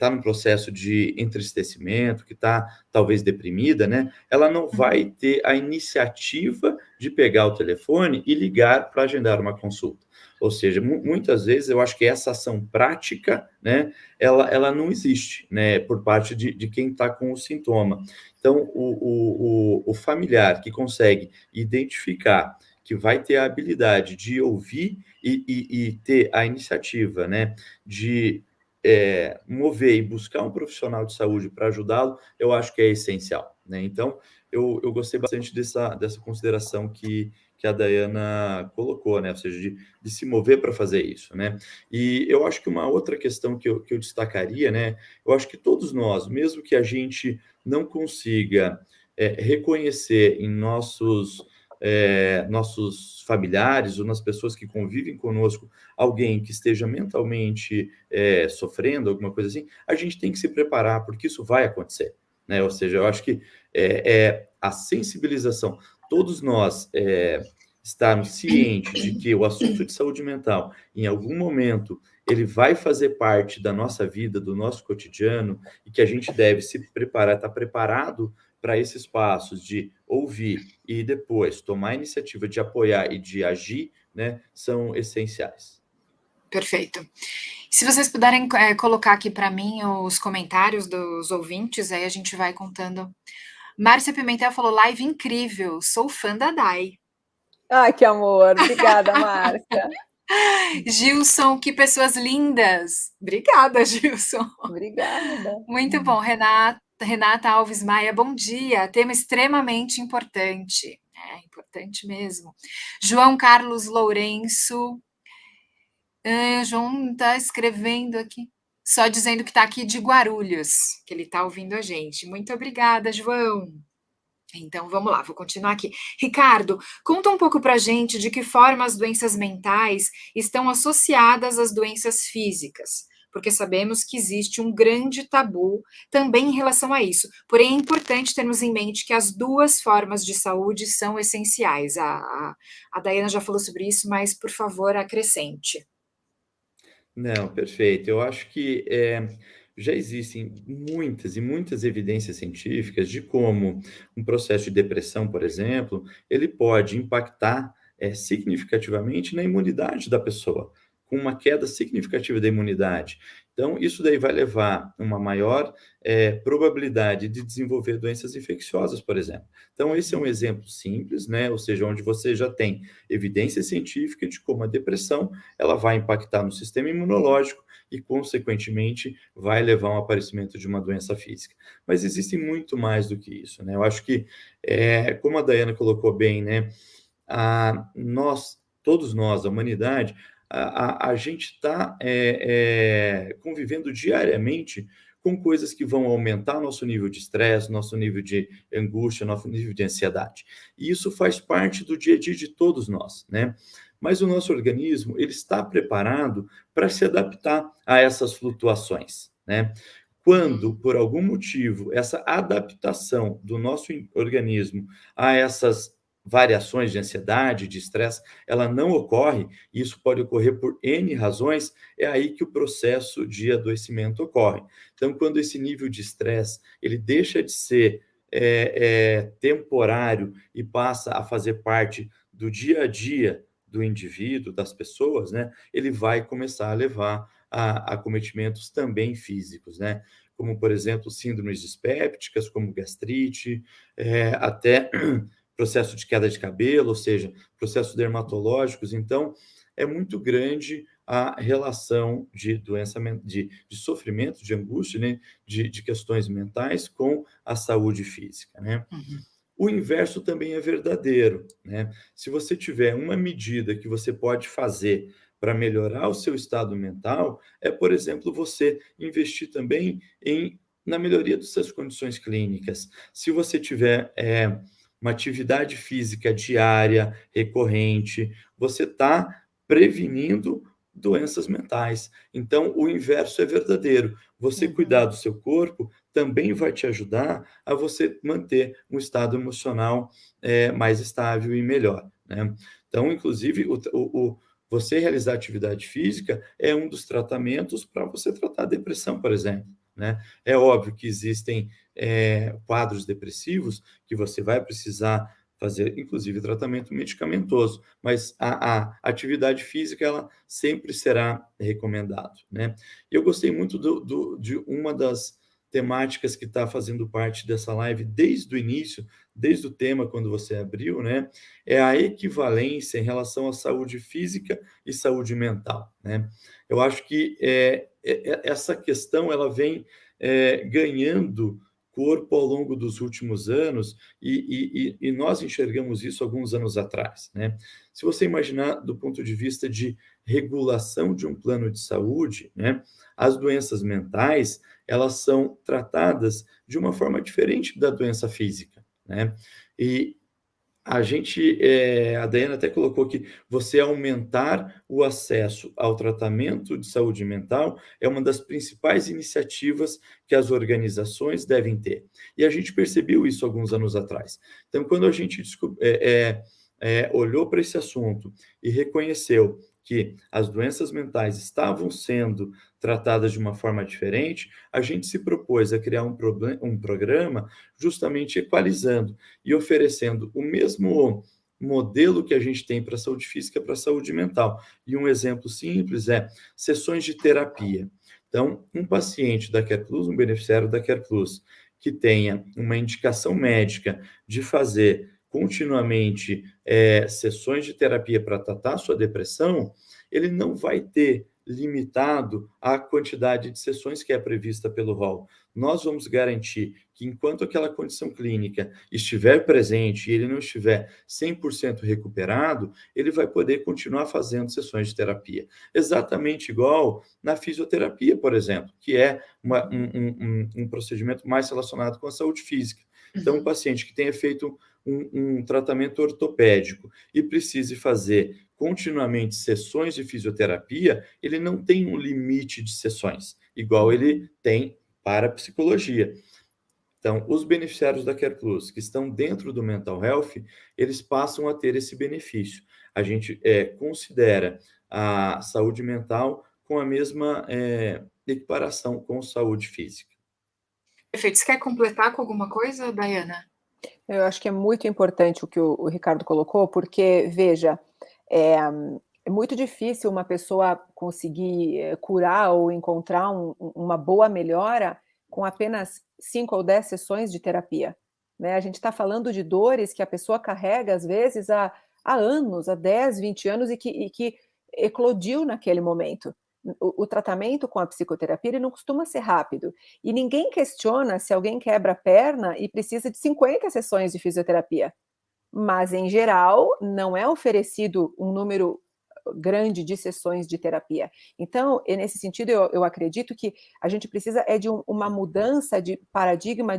num processo de entristecimento, que está talvez deprimida, né? Ela não vai ter a iniciativa de pegar o telefone e ligar para agendar uma consulta. Ou seja, muitas vezes eu acho que essa ação prática, né, ela não existe, né, por parte de quem está com o sintoma. Então, o familiar que consegue identificar que vai ter a habilidade de ouvir e ter a iniciativa, né, de mover e buscar um profissional de saúde para ajudá-lo, eu acho que é essencial, né? Então, eu gostei bastante dessa consideração que a Daiana colocou, né? Ou seja, de se mover para fazer isso, né? E eu acho que uma outra questão que eu destacaria, né? Eu acho que todos nós, mesmo que a gente não consiga reconhecer em nossos familiares ou nas pessoas que convivem conosco alguém que esteja mentalmente sofrendo, alguma coisa assim, a gente tem que se preparar, porque isso vai acontecer, né? Ou seja, eu acho que a sensibilização, todos nós estarmos cientes de que o assunto de saúde mental, em algum momento, ele vai fazer parte da nossa vida, do nosso cotidiano, e que a gente deve se preparar, estar preparado para esses passos de ouvir e depois tomar a iniciativa de apoiar e de agir, né, são essenciais. Perfeito. Se vocês puderem colocar aqui para mim os comentários dos ouvintes, aí a gente vai contando. Márcia Pimentel falou, live incrível, sou fã da Dai. Ai, que amor, obrigada, Márcia. Gilson, que pessoas lindas. Obrigada, Gilson. Obrigada. Muito bom. Renata Alves Maia, bom dia. Tema extremamente importante. É importante mesmo. João Carlos Lourenço. O João está escrevendo aqui, só dizendo que está aqui de Guarulhos, que ele está ouvindo a gente. Muito obrigada, João. Então vamos lá, vou continuar aqui. Ricardo, conta um pouco pra gente de que forma as doenças mentais estão associadas às doenças físicas, porque sabemos que existe um grande tabu também em relação a isso. Porém, é importante termos em mente que as duas formas de saúde são essenciais. A Daiana já falou sobre isso, mas por favor, acrescente. Não, perfeito. Eu acho que já existem muitas e muitas evidências científicas de como um processo de depressão, por exemplo, ele pode impactar significativamente na imunidade da pessoa, com uma queda significativa da imunidade. Então, isso daí vai levar uma maior probabilidade de desenvolver doenças infecciosas, por exemplo. Então, esse é um exemplo simples, né? Ou seja, onde você já tem evidência científica de como a depressão ela vai impactar no sistema imunológico e, consequentemente, vai levar ao aparecimento de uma doença física. Mas existe muito mais do que isso, né? Eu acho que, como a Daiana colocou bem, né? Todos nós, a humanidade, a gente está convivendo diariamente com coisas que vão aumentar nosso nível de estresse, nosso nível de angústia, nosso nível de ansiedade. E isso faz parte do dia a dia de todos nós, né? Mas o nosso organismo, ele está preparado para se adaptar a essas flutuações, né? Quando, por algum motivo, essa adaptação do nosso organismo a essas variações de ansiedade, de estresse, ela não ocorre, e isso pode ocorrer por N razões, é aí que o processo de adoecimento ocorre. Então, quando esse nível de estresse, ele deixa de ser temporário e passa a fazer parte do dia a dia do indivíduo, das pessoas, né, ele vai começar a levar a acometimentos também físicos, né, como, por exemplo, síndromes dispépticas, como gastrite, até processo de queda de cabelo, ou seja, processos dermatológicos. Então, é muito grande a relação de doença, de sofrimento, de angústia, né, de questões mentais com a saúde física, né? Uhum. O inverso também é verdadeiro, né? Se você tiver uma medida que você pode fazer para melhorar o seu estado mental, por exemplo, você investir também na melhoria das suas condições clínicas. Se você tiver uma atividade física diária, recorrente, você está prevenindo doenças mentais. Então, o inverso é verdadeiro. Você cuidar do seu corpo também vai te ajudar a você manter um estado emocional mais estável e melhor, né? Então, inclusive, você realizar atividade física é um dos tratamentos para você tratar a depressão, por exemplo, né? É óbvio que existem quadros depressivos que você vai precisar fazer, inclusive, tratamento medicamentoso, mas a atividade física, ela sempre será recomendado, né? E eu gostei muito de uma das temáticas que está fazendo parte dessa live desde o início, desde o tema, quando você abriu, né? É a equivalência em relação à saúde física e saúde mental, né? Eu acho que essa questão, ela vem ganhando corpo ao longo dos últimos anos e nós enxergamos isso alguns anos atrás, né? Se você imaginar do ponto de vista de regulação de um plano de saúde, né? As doenças mentais, elas são tratadas de uma forma diferente da doença física, né? E a Daiana até colocou que você aumentar o acesso ao tratamento de saúde mental é uma das principais iniciativas que as organizações devem ter. E a gente percebeu isso alguns anos atrás. Então, quando a gente olhou para esse assunto e reconheceu que as doenças mentais estavam sendo tratadas de uma forma diferente, a gente se propôs a criar um programa justamente equalizando e oferecendo o mesmo modelo que a gente tem para a saúde física para a saúde mental. E um exemplo simples é sessões de terapia. Então, um paciente da CarePlus, um beneficiário da CarePlus, que tenha uma indicação médica de fazer continuamente sessões de terapia para tratar sua depressão, ele não vai ter limitado à quantidade de sessões que é prevista pelo rol. Nós vamos garantir que, enquanto aquela condição clínica estiver presente e ele não estiver 100% recuperado, ele vai poder continuar fazendo sessões de terapia. Exatamente igual na fisioterapia, por exemplo, que é um procedimento mais relacionado com a saúde física. Então, um paciente que tenha feito um tratamento ortopédico e precise fazer continuamente sessões de fisioterapia, ele não tem um limite de sessões, igual ele tem para a psicologia. Então, os beneficiários da Care Plus que estão dentro do Mental Health, eles passam a ter esse benefício. A gente considera a saúde mental com a mesma equiparação com saúde física. Perfeito. Você quer completar com alguma coisa, Daiana? Eu acho que é muito importante o que o Ricardo colocou, porque, veja, é muito difícil uma pessoa conseguir curar ou encontrar uma boa melhora com apenas 5 ou 10 sessões de terapia, né? A gente está falando de dores que a pessoa carrega, às vezes, há anos, há 10, 20 anos, e que eclodiu naquele momento. O tratamento com a psicoterapia ele não costuma ser rápido. E ninguém questiona se alguém quebra a perna e precisa de 50 sessões de fisioterapia. Mas, em geral, não é oferecido um número grande de sessões de terapia. Então, nesse sentido, eu acredito que a gente precisa de uma mudança de paradigma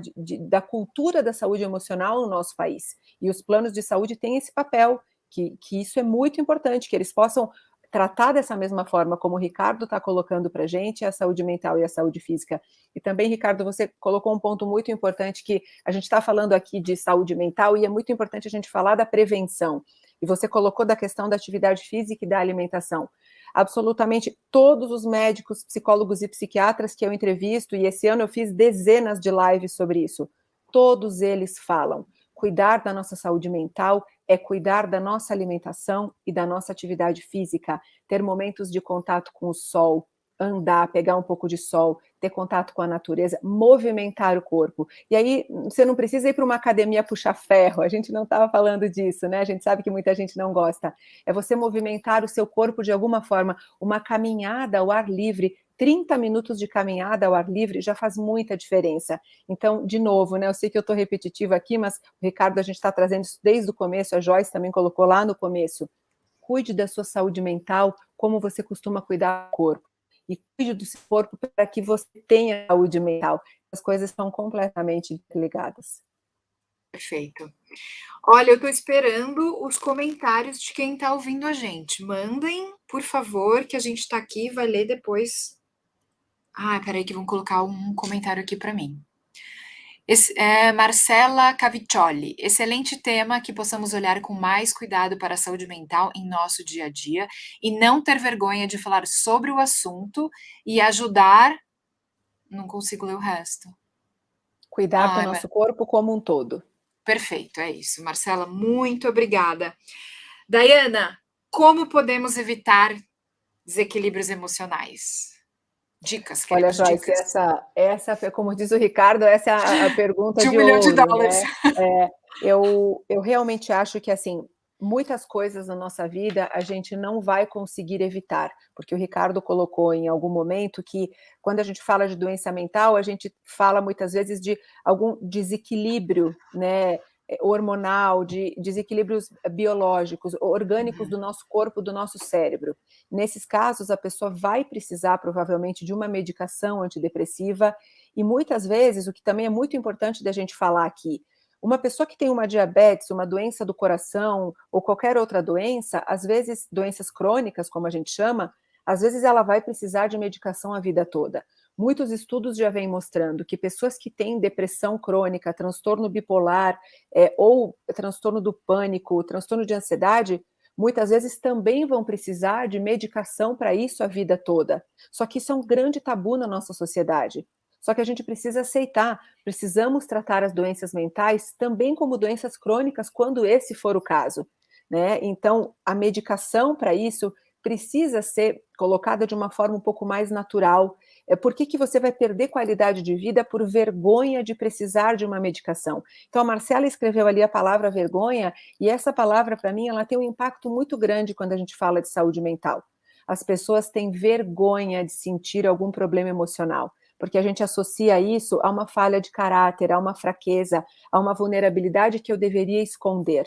da cultura da saúde emocional no nosso país. E os planos de saúde têm esse papel, que isso é muito importante, que eles possam tratar dessa mesma forma como o Ricardo está colocando para a gente, a saúde mental e a saúde física. E também, Ricardo, você colocou um ponto muito importante, que a gente está falando aqui de saúde mental e é muito importante a gente falar da prevenção. E você colocou da questão da atividade física e da alimentação. Absolutamente todos os médicos, psicólogos e psiquiatras que eu entrevisto, e esse ano eu fiz dezenas de lives sobre isso, todos eles falam: cuidar da nossa saúde mental é cuidar da nossa alimentação e da nossa atividade física, ter momentos de contato com o sol, andar, pegar um pouco de sol, ter contato com a natureza, movimentar o corpo. E aí, você não precisa ir para uma academia puxar ferro, a gente não estava falando disso, né? A gente sabe que muita gente não gosta. É você movimentar o seu corpo de alguma forma, uma caminhada ao ar livre, 30 minutos de caminhada ao ar livre já faz muita diferença. Então, de novo, né, eu sei que eu estou repetitiva aqui, mas, Ricardo, a gente está trazendo isso desde o começo, a Joyce também colocou lá no começo. Cuide da sua saúde mental como você costuma cuidar do corpo. E cuide do seu corpo para que você tenha saúde mental. As coisas estão completamente ligadas. Perfeito. Olha, eu estou esperando os comentários de quem está ouvindo a gente. Mandem, por favor, que a gente está aqui e vai ler depois. Ah, peraí que vão colocar um comentário aqui para mim. Marcela Caviccioli, excelente tema, que possamos olhar com mais cuidado para a saúde mental em nosso dia a dia e não ter vergonha de falar sobre o assunto e ajudar. Não consigo ler o resto. Cuidar do nosso corpo como um todo. Perfeito, é isso. Marcela, muito obrigada. Daiana, como podemos evitar desequilíbrios emocionais? Dicas, Olha, queremos Joyce, dicas. essa, como diz o Ricardo, essa é a pergunta De de $1 milhão, ouro, né? Eu realmente acho que, assim, muitas coisas na nossa vida a gente não vai conseguir evitar, porque o Ricardo colocou em algum momento que, quando a gente fala de doença mental, a gente fala muitas vezes de algum desequilíbrio, né, hormonal, de desequilíbrios biológicos, orgânicos do nosso corpo, do nosso cérebro. Nesses casos, a pessoa vai precisar, provavelmente, de uma medicação antidepressiva, e muitas vezes, o que também é muito importante da gente falar aqui, uma pessoa que tem uma diabetes, uma doença do coração, ou qualquer outra doença, às vezes, doenças crônicas, como a gente chama, às vezes ela vai precisar de medicação a vida toda. Muitos estudos já vêm mostrando que pessoas que têm depressão crônica, transtorno bipolar, ou transtorno do pânico, transtorno de ansiedade, muitas vezes também vão precisar de medicação para isso a vida toda. Só que isso é um grande tabu na nossa sociedade. Só que a gente precisa aceitar, precisamos tratar as doenças mentais também como doenças crônicas, quando esse for o caso, né? Então, a medicação para isso precisa ser colocada de uma forma um pouco mais natural. Por que você vai perder qualidade de vida por vergonha de precisar de uma medicação? Então, a Marcela escreveu ali a palavra vergonha, e essa palavra, para mim, ela tem um impacto muito grande quando a gente fala de saúde mental. as pessoas têm vergonha de sentir algum problema emocional, porque a gente associa isso a uma falha de caráter, a uma fraqueza, a uma vulnerabilidade que eu deveria esconder.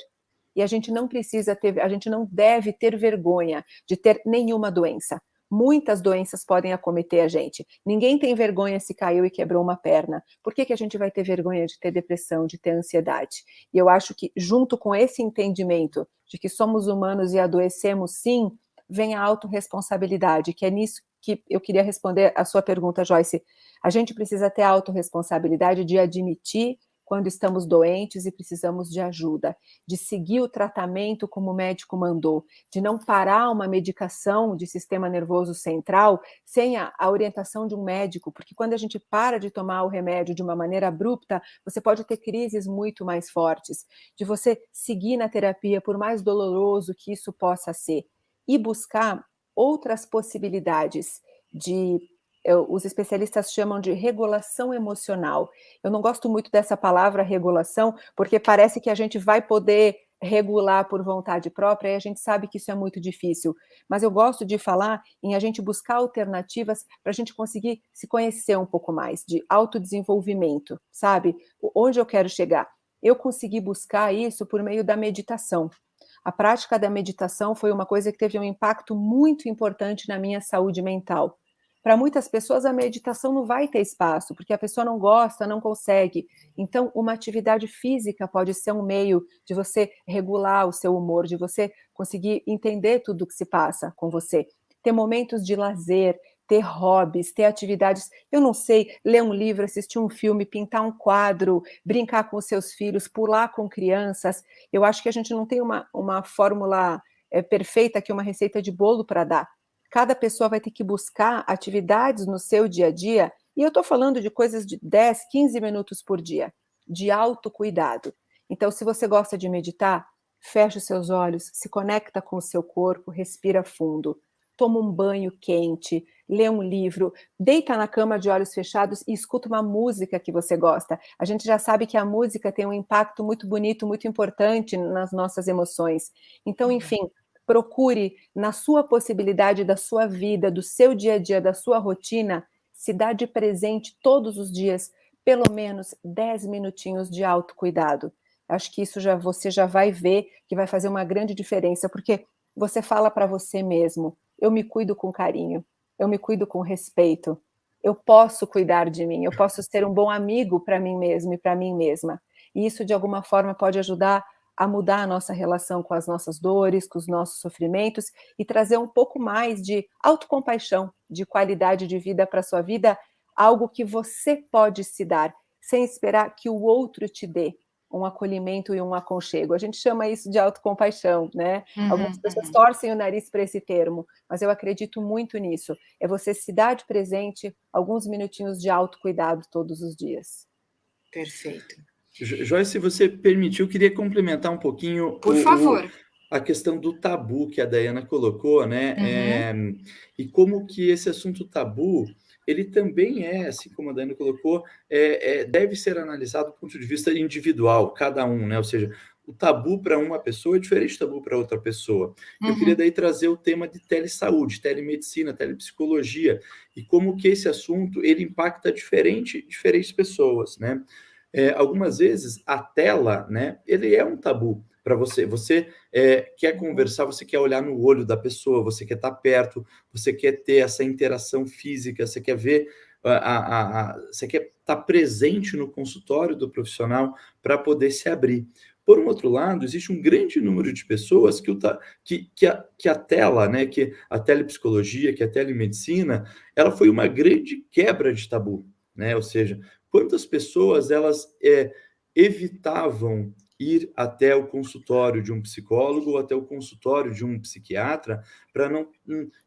E a gente não precisa ter, a gente não deve ter vergonha de ter nenhuma doença. Muitas doenças podem acometer a gente. Ninguém tem vergonha se caiu e quebrou uma perna. Por que a gente vai ter vergonha de ter depressão, de ter ansiedade? E eu acho que, junto com esse entendimento de que somos humanos e adoecemos sim, vem a autorresponsabilidade, que é nisso que eu queria responder a sua pergunta, Joyce. A gente precisa ter a autorresponsabilidade de admitir quando estamos doentes e precisamos de ajuda, de seguir o tratamento como o médico mandou, de não parar uma medicação de sistema nervoso central sem a orientação de um médico, porque quando a gente para de tomar o remédio de uma maneira abrupta, você pode ter crises muito mais fortes, de você seguir na terapia, por mais doloroso que isso possa ser, e buscar outras possibilidades de os especialistas chamam de regulação emocional. Eu não gosto muito dessa palavra regulação, porque parece que a gente vai poder regular por vontade própria, e a gente sabe que isso é muito difícil. Mas eu gosto de falar em a gente buscar alternativas para a gente conseguir se conhecer um pouco mais, de autodesenvolvimento, sabe? Onde eu quero chegar? Eu consegui buscar isso por meio da meditação. A prática da meditação foi uma coisa que teve um impacto muito importante na minha saúde mental. Para muitas pessoas, a meditação não vai ter espaço, porque a pessoa não gosta, não consegue. Então, uma atividade física pode ser um meio de você regular o seu humor, de você conseguir entender tudo o que se passa com você. Ter momentos de lazer, ter hobbies, ter atividades, eu não sei, ler um livro, assistir um filme, pintar um quadro, brincar com os seus filhos, pular com crianças. Eu acho que a gente não tem uma fórmula perfeita aqui, uma receita de bolo para dar. Cada pessoa vai ter que buscar atividades no seu dia a dia, e eu estou falando de coisas de 10, 15 minutos por dia, de autocuidado. Então, se você gosta de meditar, fecha os seus olhos, se conecta com o seu corpo, respira fundo, toma um banho quente, lê um livro, deita na cama de olhos fechados e escuta uma música que você gosta. A gente já sabe que a música tem um impacto muito bonito, muito importante nas nossas emoções. Então, enfim, procure, na sua possibilidade da sua vida, do seu dia a dia, da sua rotina, se dar de presente todos os dias, pelo menos 10 minutinhos de autocuidado. Acho que isso você já vai ver que vai fazer uma grande diferença, porque você fala para você mesmo, eu me cuido com carinho, eu me cuido com respeito, eu posso cuidar de mim, eu posso ser um bom amigo para mim mesmo e para mim mesma. E isso, de alguma forma, pode ajudar a mudar a nossa relação com as nossas dores, com os nossos sofrimentos e trazer um pouco mais de autocompaixão, de qualidade de vida para a sua vida, algo que você pode se dar, sem esperar que o outro te dê um acolhimento e um aconchego. A gente chama isso de autocompaixão, né? Algumas pessoas torcem o nariz para esse termo, mas eu acredito muito nisso. É você se dar de presente alguns minutinhos de autocuidado todos os dias. Perfeito. Joyce, se você permitiu, eu queria complementar um pouquinho Por favor. a questão do tabu que a Dayana colocou, né? E como que esse assunto tabu, ele também assim como a Dayana colocou, deve ser analisado do ponto de vista individual, cada um, né? Ou seja, o tabu para uma pessoa é diferente do tabu para outra pessoa. Eu queria daí trazer o tema de telesaúde, telemedicina, telepsicologia, e como que esse assunto, ele impacta diferentes pessoas, né? Algumas vezes a tela, né, ele é um tabu para você. Você quer conversar, você quer olhar no olho da pessoa, você quer estar perto, você quer ter essa interação física, você quer ver, você quer estar presente no consultório do profissional para poder se abrir. Por um outro lado, existe um grande número de pessoas que a tela, né, que a telepsicologia, que a telemedicina, ela foi uma grande quebra de tabu, né? Ou seja, quantas pessoas elas evitavam ir até o consultório de um psicólogo ou até o consultório de um psiquiatra para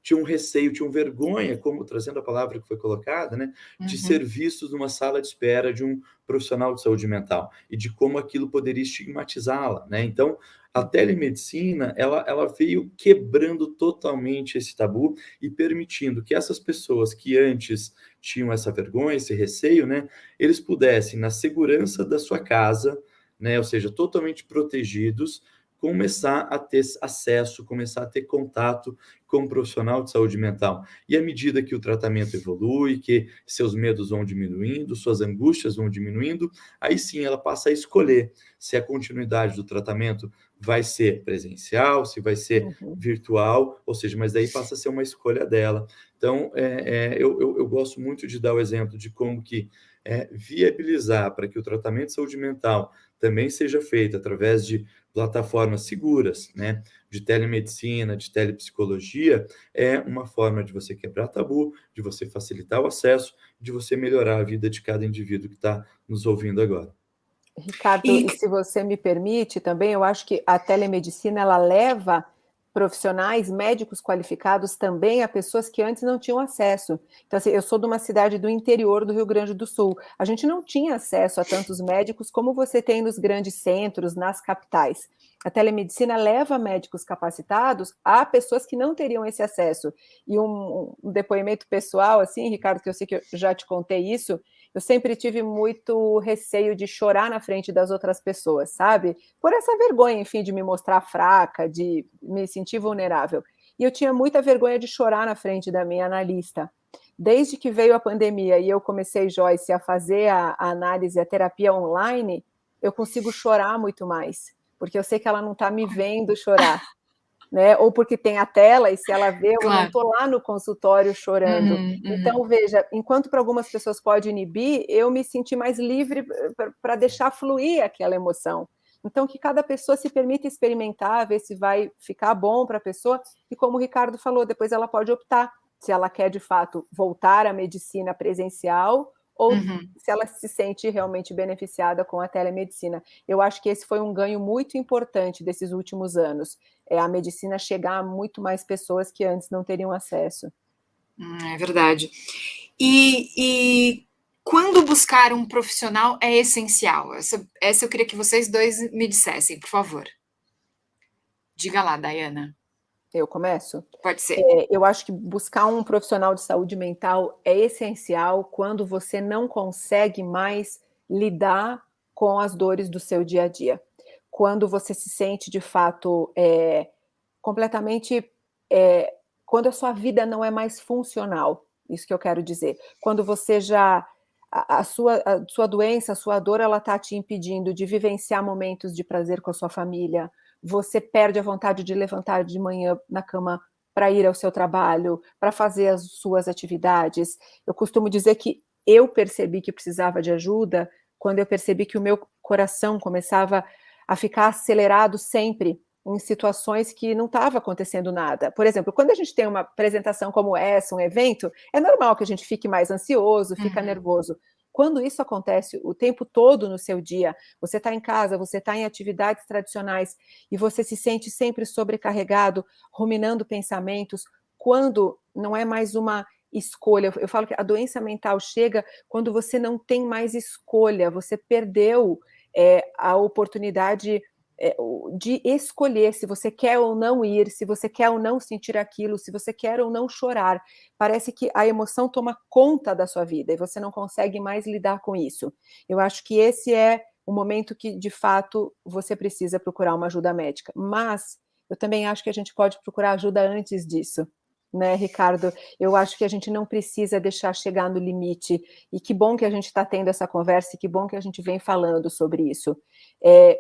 tinham receio, tinham vergonha, como trazendo a palavra que foi colocada, né, de ser vistos numa sala de espera de um profissional de saúde mental e de como aquilo poderia estigmatizá-la, né? Então, a telemedicina, ela veio quebrando totalmente esse tabu e permitindo que essas pessoas que antes tinham essa vergonha, esse receio, né, eles pudessem, na segurança da sua casa, né, ou seja, totalmente protegidos, começar a ter acesso, começar a ter contato com um profissional de saúde mental. E à medida que o tratamento evolui, que seus medos vão diminuindo, suas angústias vão diminuindo, aí sim ela passa a escolher se a continuidade do tratamento vai ser presencial, se vai ser virtual, ou seja, mas daí passa a ser uma escolha dela. Então, eu gosto muito de dar o exemplo de como que viabilizar para que o tratamento de saúde mental também seja feito através de plataformas seguras, né, de telemedicina, de telepsicologia, é uma forma de você quebrar tabu, de você facilitar o acesso, de você melhorar a vida de cada indivíduo que está nos ouvindo agora. Ricardo, E e se você me permite também, eu acho que a telemedicina ela leva profissionais, médicos qualificados também a pessoas que antes não tinham acesso. Então, assim, eu sou de uma cidade do interior do Rio Grande do Sul. A gente não tinha acesso a tantos médicos como você tem nos grandes centros, nas capitais. A telemedicina leva médicos capacitados a pessoas que não teriam esse acesso. E um depoimento pessoal, assim, Ricardo, que eu sei que eu já te contei isso, eu sempre tive muito receio de chorar na frente das outras pessoas, sabe? Por essa vergonha, enfim, de me mostrar fraca, de me sentir vulnerável. E eu tinha muita vergonha de chorar na frente da minha analista. Desde que veio a pandemia e eu comecei, Joyce, a fazer a análise, a terapia online, eu consigo chorar muito mais, porque eu sei que ela não está me vendo chorar. Né? Ou porque tem a tela, e se ela vê, eu não estou lá no consultório chorando. Então, veja, enquanto para algumas pessoas pode inibir, eu me senti mais livre para deixar fluir aquela emoção. Então, que cada pessoa se permita experimentar, ver se vai ficar bom para a pessoa, e como o Ricardo falou, depois ela pode optar se ela quer, de fato, voltar à medicina presencial ou se ela se sente realmente beneficiada com a telemedicina. Eu acho que esse foi um ganho muito importante desses últimos anos, a medicina chegar a muito mais pessoas que antes não teriam acesso. É verdade. E quando buscar um profissional é essencial? Essa eu queria que vocês dois me dissessem, por favor. Diga lá, Dayana. Eu começo? Pode ser. Eu acho que buscar um profissional de saúde mental é essencial quando você não consegue mais lidar com as dores do seu dia a dia. Quando você se sente, de fato, completamente... quando a sua vida não é mais funcional, isso que eu quero dizer. Quando você já... A sua doença, a sua dor, ela está te impedindo de vivenciar momentos de prazer com a sua família, você perde a vontade de levantar de manhã na cama para ir ao seu trabalho, para fazer as suas atividades. Eu costumo dizer que eu percebi que precisava de ajuda quando eu percebi que o meu coração começava a ficar acelerado sempre em situações que não estava acontecendo nada. Por exemplo, quando a gente tem uma apresentação como essa, um evento, é normal que a gente fique mais ansioso, fica nervoso. Quando isso acontece o tempo todo no seu dia, você está em casa, você está em atividades tradicionais e você se sente sempre sobrecarregado, ruminando pensamentos, quando não é mais uma escolha. Eu falo que a doença mental chega quando você não tem mais escolha, você perdeu a oportunidade de escolher se você quer ou não ir, se você quer ou não sentir aquilo, se você quer ou não chorar. Parece que a emoção toma conta da sua vida e você não consegue mais lidar com isso. Eu acho que esse é o momento que, de fato, você precisa procurar uma ajuda médica. Mas eu também acho que a gente pode procurar ajuda antes disso. Né, Ricardo? Eu acho que a gente não precisa deixar chegar no limite, e que bom que a gente está tendo essa conversa, e que bom que a gente vem falando sobre isso.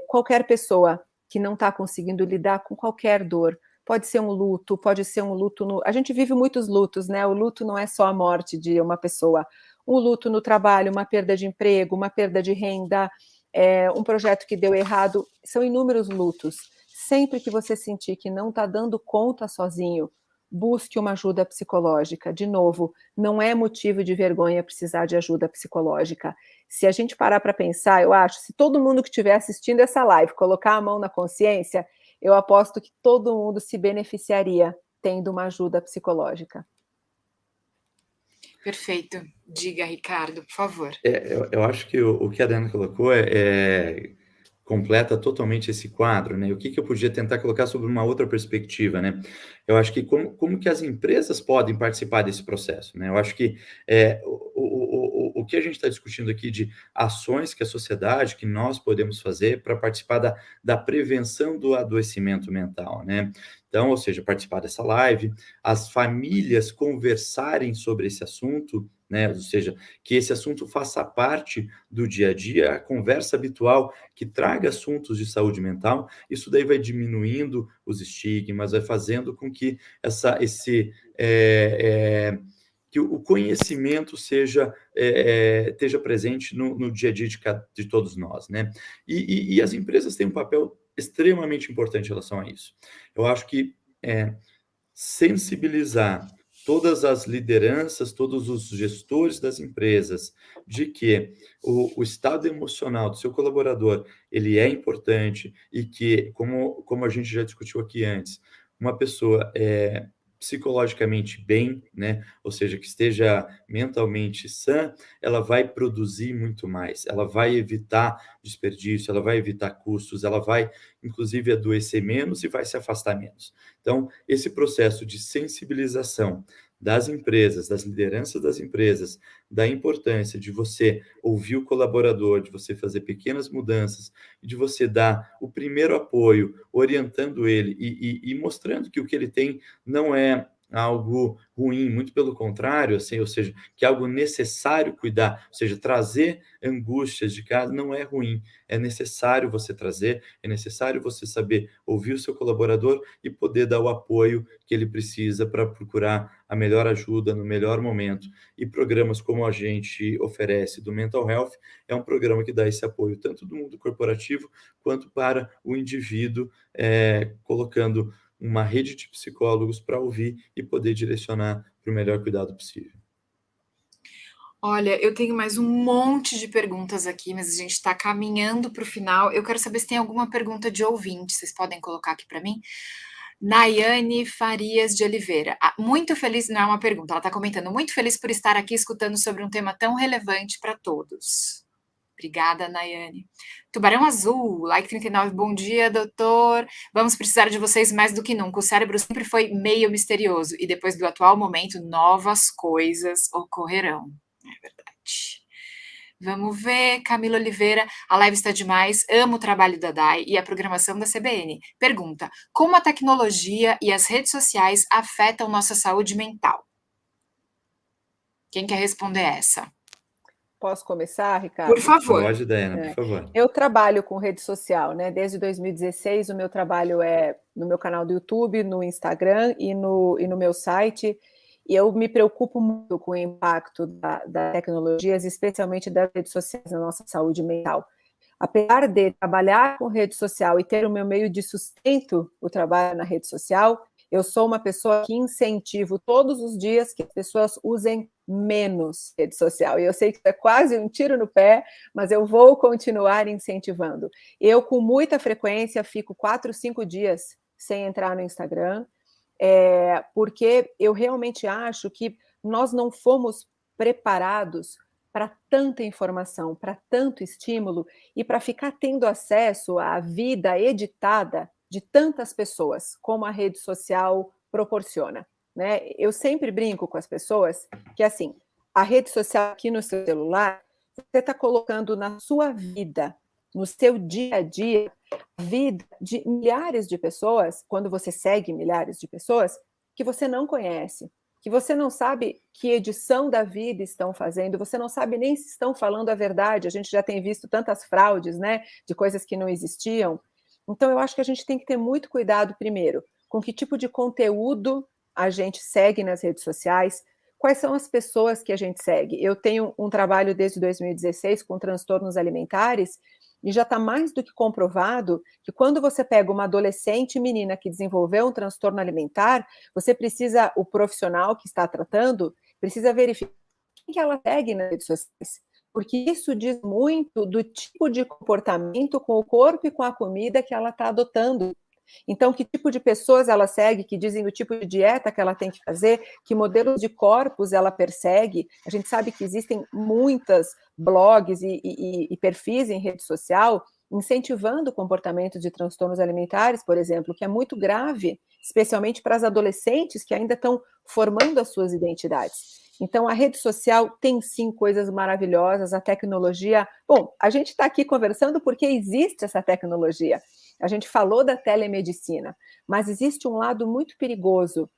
Qualquer pessoa que não está conseguindo lidar com qualquer dor, pode ser um luto, a gente vive muitos lutos, né? O luto não é só a morte de uma pessoa, um luto no trabalho, uma perda de emprego, uma perda de renda, um projeto que deu errado, são inúmeros lutos. Sempre que você sentir que não está dando conta sozinho, busque uma ajuda psicológica. De novo, não é motivo de vergonha precisar de ajuda psicológica. Se a gente parar para pensar, eu acho, se todo mundo que estiver assistindo essa live colocar a mão na consciência, eu aposto que todo mundo se beneficiaria tendo uma ajuda psicológica. Perfeito. Diga, Ricardo, por favor. Eu acho que o que a Dana colocou completa totalmente esse quadro, né? O que eu podia tentar colocar sobre uma outra perspectiva, né? Eu acho que como que as empresas podem participar desse processo, né? Eu acho que o o que a gente está discutindo aqui de ações que a sociedade, que nós podemos fazer para participar da prevenção do adoecimento mental, né? Então, ou seja, participar dessa live, as famílias conversarem sobre esse assunto, né? Ou seja, que esse assunto faça parte do dia a dia, a conversa habitual que traga assuntos de saúde mental, isso daí vai diminuindo os estigmas, vai fazendo com que que o conhecimento esteja presente no dia a dia de todos nós, né? E as empresas têm um papel extremamente importante em relação a isso. Eu acho que sensibilizar todas as lideranças, todos os gestores das empresas, de que o estado emocional do seu colaborador, ele é importante e que, como a gente já discutiu aqui antes, uma pessoa psicologicamente bem, né? Ou seja, que esteja mentalmente sã, ela vai produzir muito mais, ela vai evitar desperdício, ela vai evitar custos, ela vai, inclusive, adoecer menos e vai se afastar menos. Então, esse processo de sensibilização das empresas, das lideranças das empresas, da importância de você ouvir o colaborador, de você fazer pequenas mudanças, de você dar o primeiro apoio, orientando ele e mostrando que o que ele tem não é algo ruim, muito pelo contrário, assim, ou seja, que é algo necessário cuidar, ou seja, trazer angústias de casa não é ruim, é necessário você trazer, é necessário você saber ouvir o seu colaborador e poder dar o apoio que ele precisa para procurar a melhor ajuda no melhor momento. E programas como a gente oferece do Mental Health é um programa que dá esse apoio tanto do mundo corporativo quanto para o indivíduo, colocando uma rede de psicólogos para ouvir e poder direcionar para o melhor cuidado possível. Olha, eu tenho mais um monte de perguntas aqui, mas a gente está caminhando para o final. Eu quero saber se tem alguma pergunta de ouvinte, vocês podem colocar aqui para mim? Nayane Farias de Oliveira. Muito feliz, não é uma pergunta, ela está comentando, muito feliz por estar aqui escutando sobre um tema tão relevante para todos. Obrigada, Nayane. Tubarão Azul, like 39, bom dia, doutor. Vamos precisar de vocês mais do que nunca. O cérebro sempre foi meio misterioso e depois do atual momento, novas coisas ocorrerão. É verdade. Vamos ver, Camila Oliveira, a live está demais, amo o trabalho da DAI e a programação da CBN. Pergunta, como a tecnologia e as redes sociais afetam nossa saúde mental? Quem quer responder essa? Posso começar, Ricardo? Por favor. Pode, Daiana, por favor. Eu trabalho com rede social, né? Desde 2016, o meu trabalho é no meu canal do YouTube, no Instagram e no meu site. E eu me preocupo muito com o impacto das tecnologias, especialmente das redes sociais na nossa saúde mental. Apesar de trabalhar com rede social e ter o meu meio de sustento, o trabalho na rede social, eu sou uma pessoa que incentivo todos os dias que as pessoas usem menos rede social. E eu sei que é quase um tiro no pé, mas eu vou continuar incentivando. Eu, com muita frequência, fico 4, 5 dias sem entrar no Instagram, porque eu realmente acho que nós não fomos preparados para tanta informação, para tanto estímulo e para ficar tendo acesso à vida editada de tantas pessoas, como a rede social proporciona, né? Eu sempre brinco com as pessoas que, assim, a rede social aqui no seu celular, você está colocando na sua vida, no seu dia a dia, a vida de milhares de pessoas, quando você segue milhares de pessoas, que você não conhece, que você não sabe que edição da vida estão fazendo, você não sabe nem se estão falando a verdade, a gente já tem visto tantas fraudes, né, de coisas que não existiam. Então, eu acho que a gente tem que ter muito cuidado, primeiro, com que tipo de conteúdo a gente segue nas redes sociais, quais são as pessoas que a gente segue. Eu tenho um trabalho desde 2016 com transtornos alimentares e já está mais do que comprovado que quando você pega uma adolescente menina que desenvolveu um transtorno alimentar, você precisa, o profissional que está tratando, precisa verificar quem que ela segue nas redes sociais, porque isso diz muito do tipo de comportamento com o corpo e com a comida que ela está adotando. Então, que tipo de pessoas ela segue, que dizem o tipo de dieta que ela tem que fazer, que modelos de corpos ela persegue. A gente sabe que existem muitas blogs e perfis em rede social incentivando o comportamento de transtornos alimentares, por exemplo, que é muito grave, especialmente para as adolescentes que ainda estão formando as suas identidades. Então, a rede social tem sim coisas maravilhosas, a tecnologia. Bom, a gente está aqui conversando porque existe essa tecnologia. A gente falou da telemedicina, mas existe um lado muito perigoso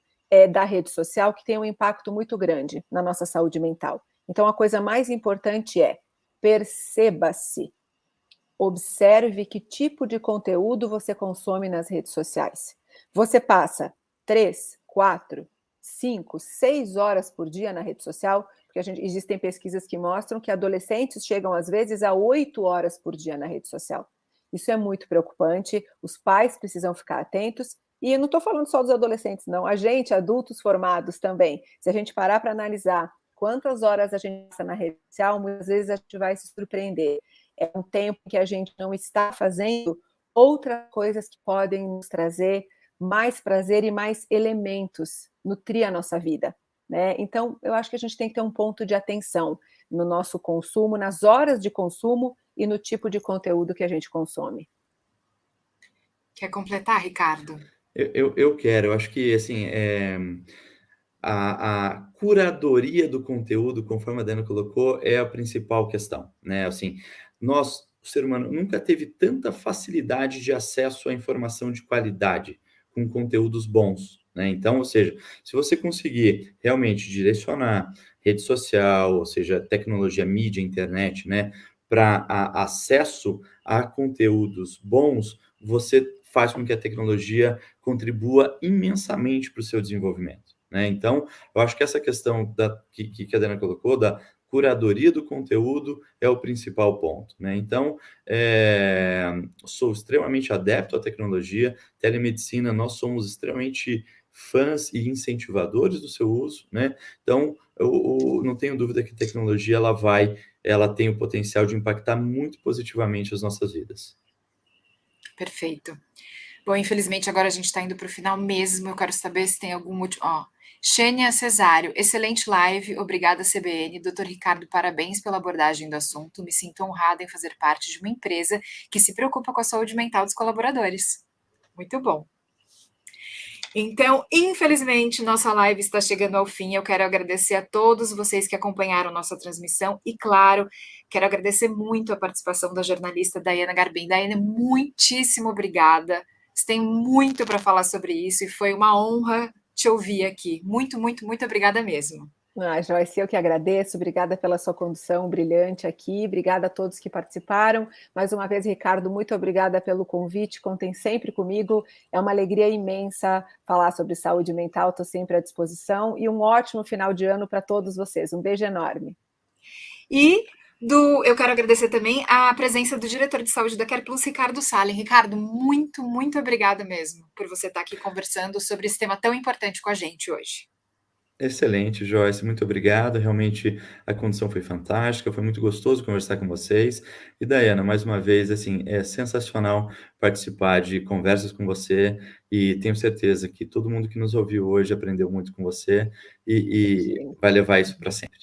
da rede social que tem um impacto muito grande na nossa saúde mental. Então, a coisa mais importante é perceba-se. Observe que tipo de conteúdo você consome nas redes sociais. Você passa 3, 4, 5, 6 horas por dia na rede social, porque existem pesquisas que mostram que adolescentes chegam, às vezes, a 8 horas por dia na rede social. Isso é muito preocupante, os pais precisam ficar atentos, e eu não estou falando só dos adolescentes, não, a gente, adultos formados também. Se a gente parar para analisar quantas horas a gente passa na rede social, muitas vezes a gente vai se surpreender. É um tempo que a gente não está fazendo outras coisas que podem nos trazer mais prazer e mais elementos, nutrir a nossa vida, né? Então, eu acho que a gente tem que ter um ponto de atenção no nosso consumo, nas horas de consumo e no tipo de conteúdo que a gente consome. Quer completar, Ricardo? Eu quero, eu acho que assim, a curadoria do conteúdo, conforme a Dana colocou, é a principal questão, né? Assim, o ser humano, nunca teve tanta facilidade de acesso à informação de qualidade, com conteúdos bons, né? Então, ou seja, se você conseguir realmente direcionar rede social, ou seja, tecnologia, mídia, internet, né, para acesso a conteúdos bons, você faz com que a tecnologia contribua imensamente para o seu desenvolvimento, né? Então, eu acho que essa questão que a Dana colocou, da curadoria do conteúdo, é o principal ponto, né? Então, sou extremamente adepto à tecnologia, telemedicina, nós somos extremamente fãs e incentivadores do seu uso, né? Então, eu não tenho dúvida que a tecnologia ela tem o potencial de impactar muito positivamente as nossas vidas. Perfeito. Bom, infelizmente agora a gente está indo para o final mesmo. Eu quero saber se tem algum motivo. Ó, Xênia Cesário, excelente live. Obrigada, CBN. Doutor Ricardo, parabéns pela abordagem do assunto. Me sinto honrada em fazer parte de uma empresa que se preocupa com a saúde mental dos colaboradores. Muito bom. Então, infelizmente, nossa live está chegando ao fim. Eu quero agradecer a todos vocês que acompanharam nossa transmissão e, claro, quero agradecer muito a participação da jornalista Daiana Garbim. Daiana, muitíssimo obrigada. Você tem muito para falar sobre isso e foi uma honra te ouvir aqui. Muito, muito, muito obrigada mesmo. Joyce, eu que agradeço, obrigada pela sua condução brilhante aqui, obrigada a todos que participaram. Mais uma vez, Ricardo, muito obrigada pelo convite, contem sempre comigo, é uma alegria imensa falar sobre saúde mental, estou sempre à disposição, e um ótimo final de ano para todos vocês, um beijo enorme. Eu quero agradecer também a presença do diretor de saúde da CarePlus, Ricardo Salem. Ricardo, muito, muito obrigada mesmo por você estar aqui conversando sobre esse tema tão importante com a gente hoje. Excelente, Joyce, muito obrigado. Realmente a condição foi fantástica, foi muito gostoso conversar com vocês. E Daiana, mais uma vez, assim, é sensacional participar de conversas com você e tenho certeza que todo mundo que nos ouviu hoje aprendeu muito com você e vai levar isso para sempre.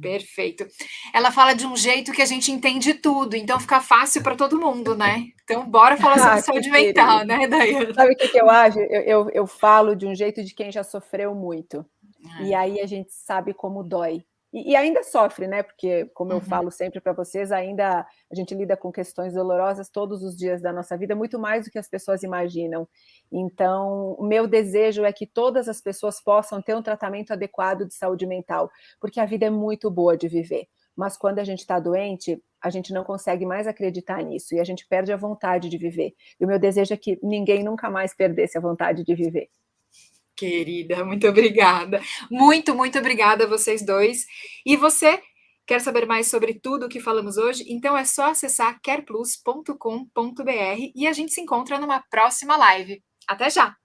Perfeito. Ela fala de um jeito que a gente entende tudo, então fica fácil para todo mundo, né? Então, bora falar sobre saúde mental, né, Daiana? Sabe o que eu acho? Eu falo de um jeito de quem já sofreu muito. E aí a gente sabe como dói. E ainda sofre, né? Porque, como eu falo sempre para vocês, ainda a gente lida com questões dolorosas todos os dias da nossa vida, muito mais do que as pessoas imaginam. Então, o meu desejo é que todas as pessoas possam ter um tratamento adequado de saúde mental, porque a vida é muito boa de viver. Mas quando a gente está doente, a gente não consegue mais acreditar nisso e a gente perde a vontade de viver. E o meu desejo é que ninguém nunca mais perdesse a vontade de viver. Querida, muito obrigada. Muito, muito obrigada a vocês dois. E você quer saber mais sobre tudo o que falamos hoje? Então é só acessar careplus.com.br e a gente se encontra numa próxima live. Até já!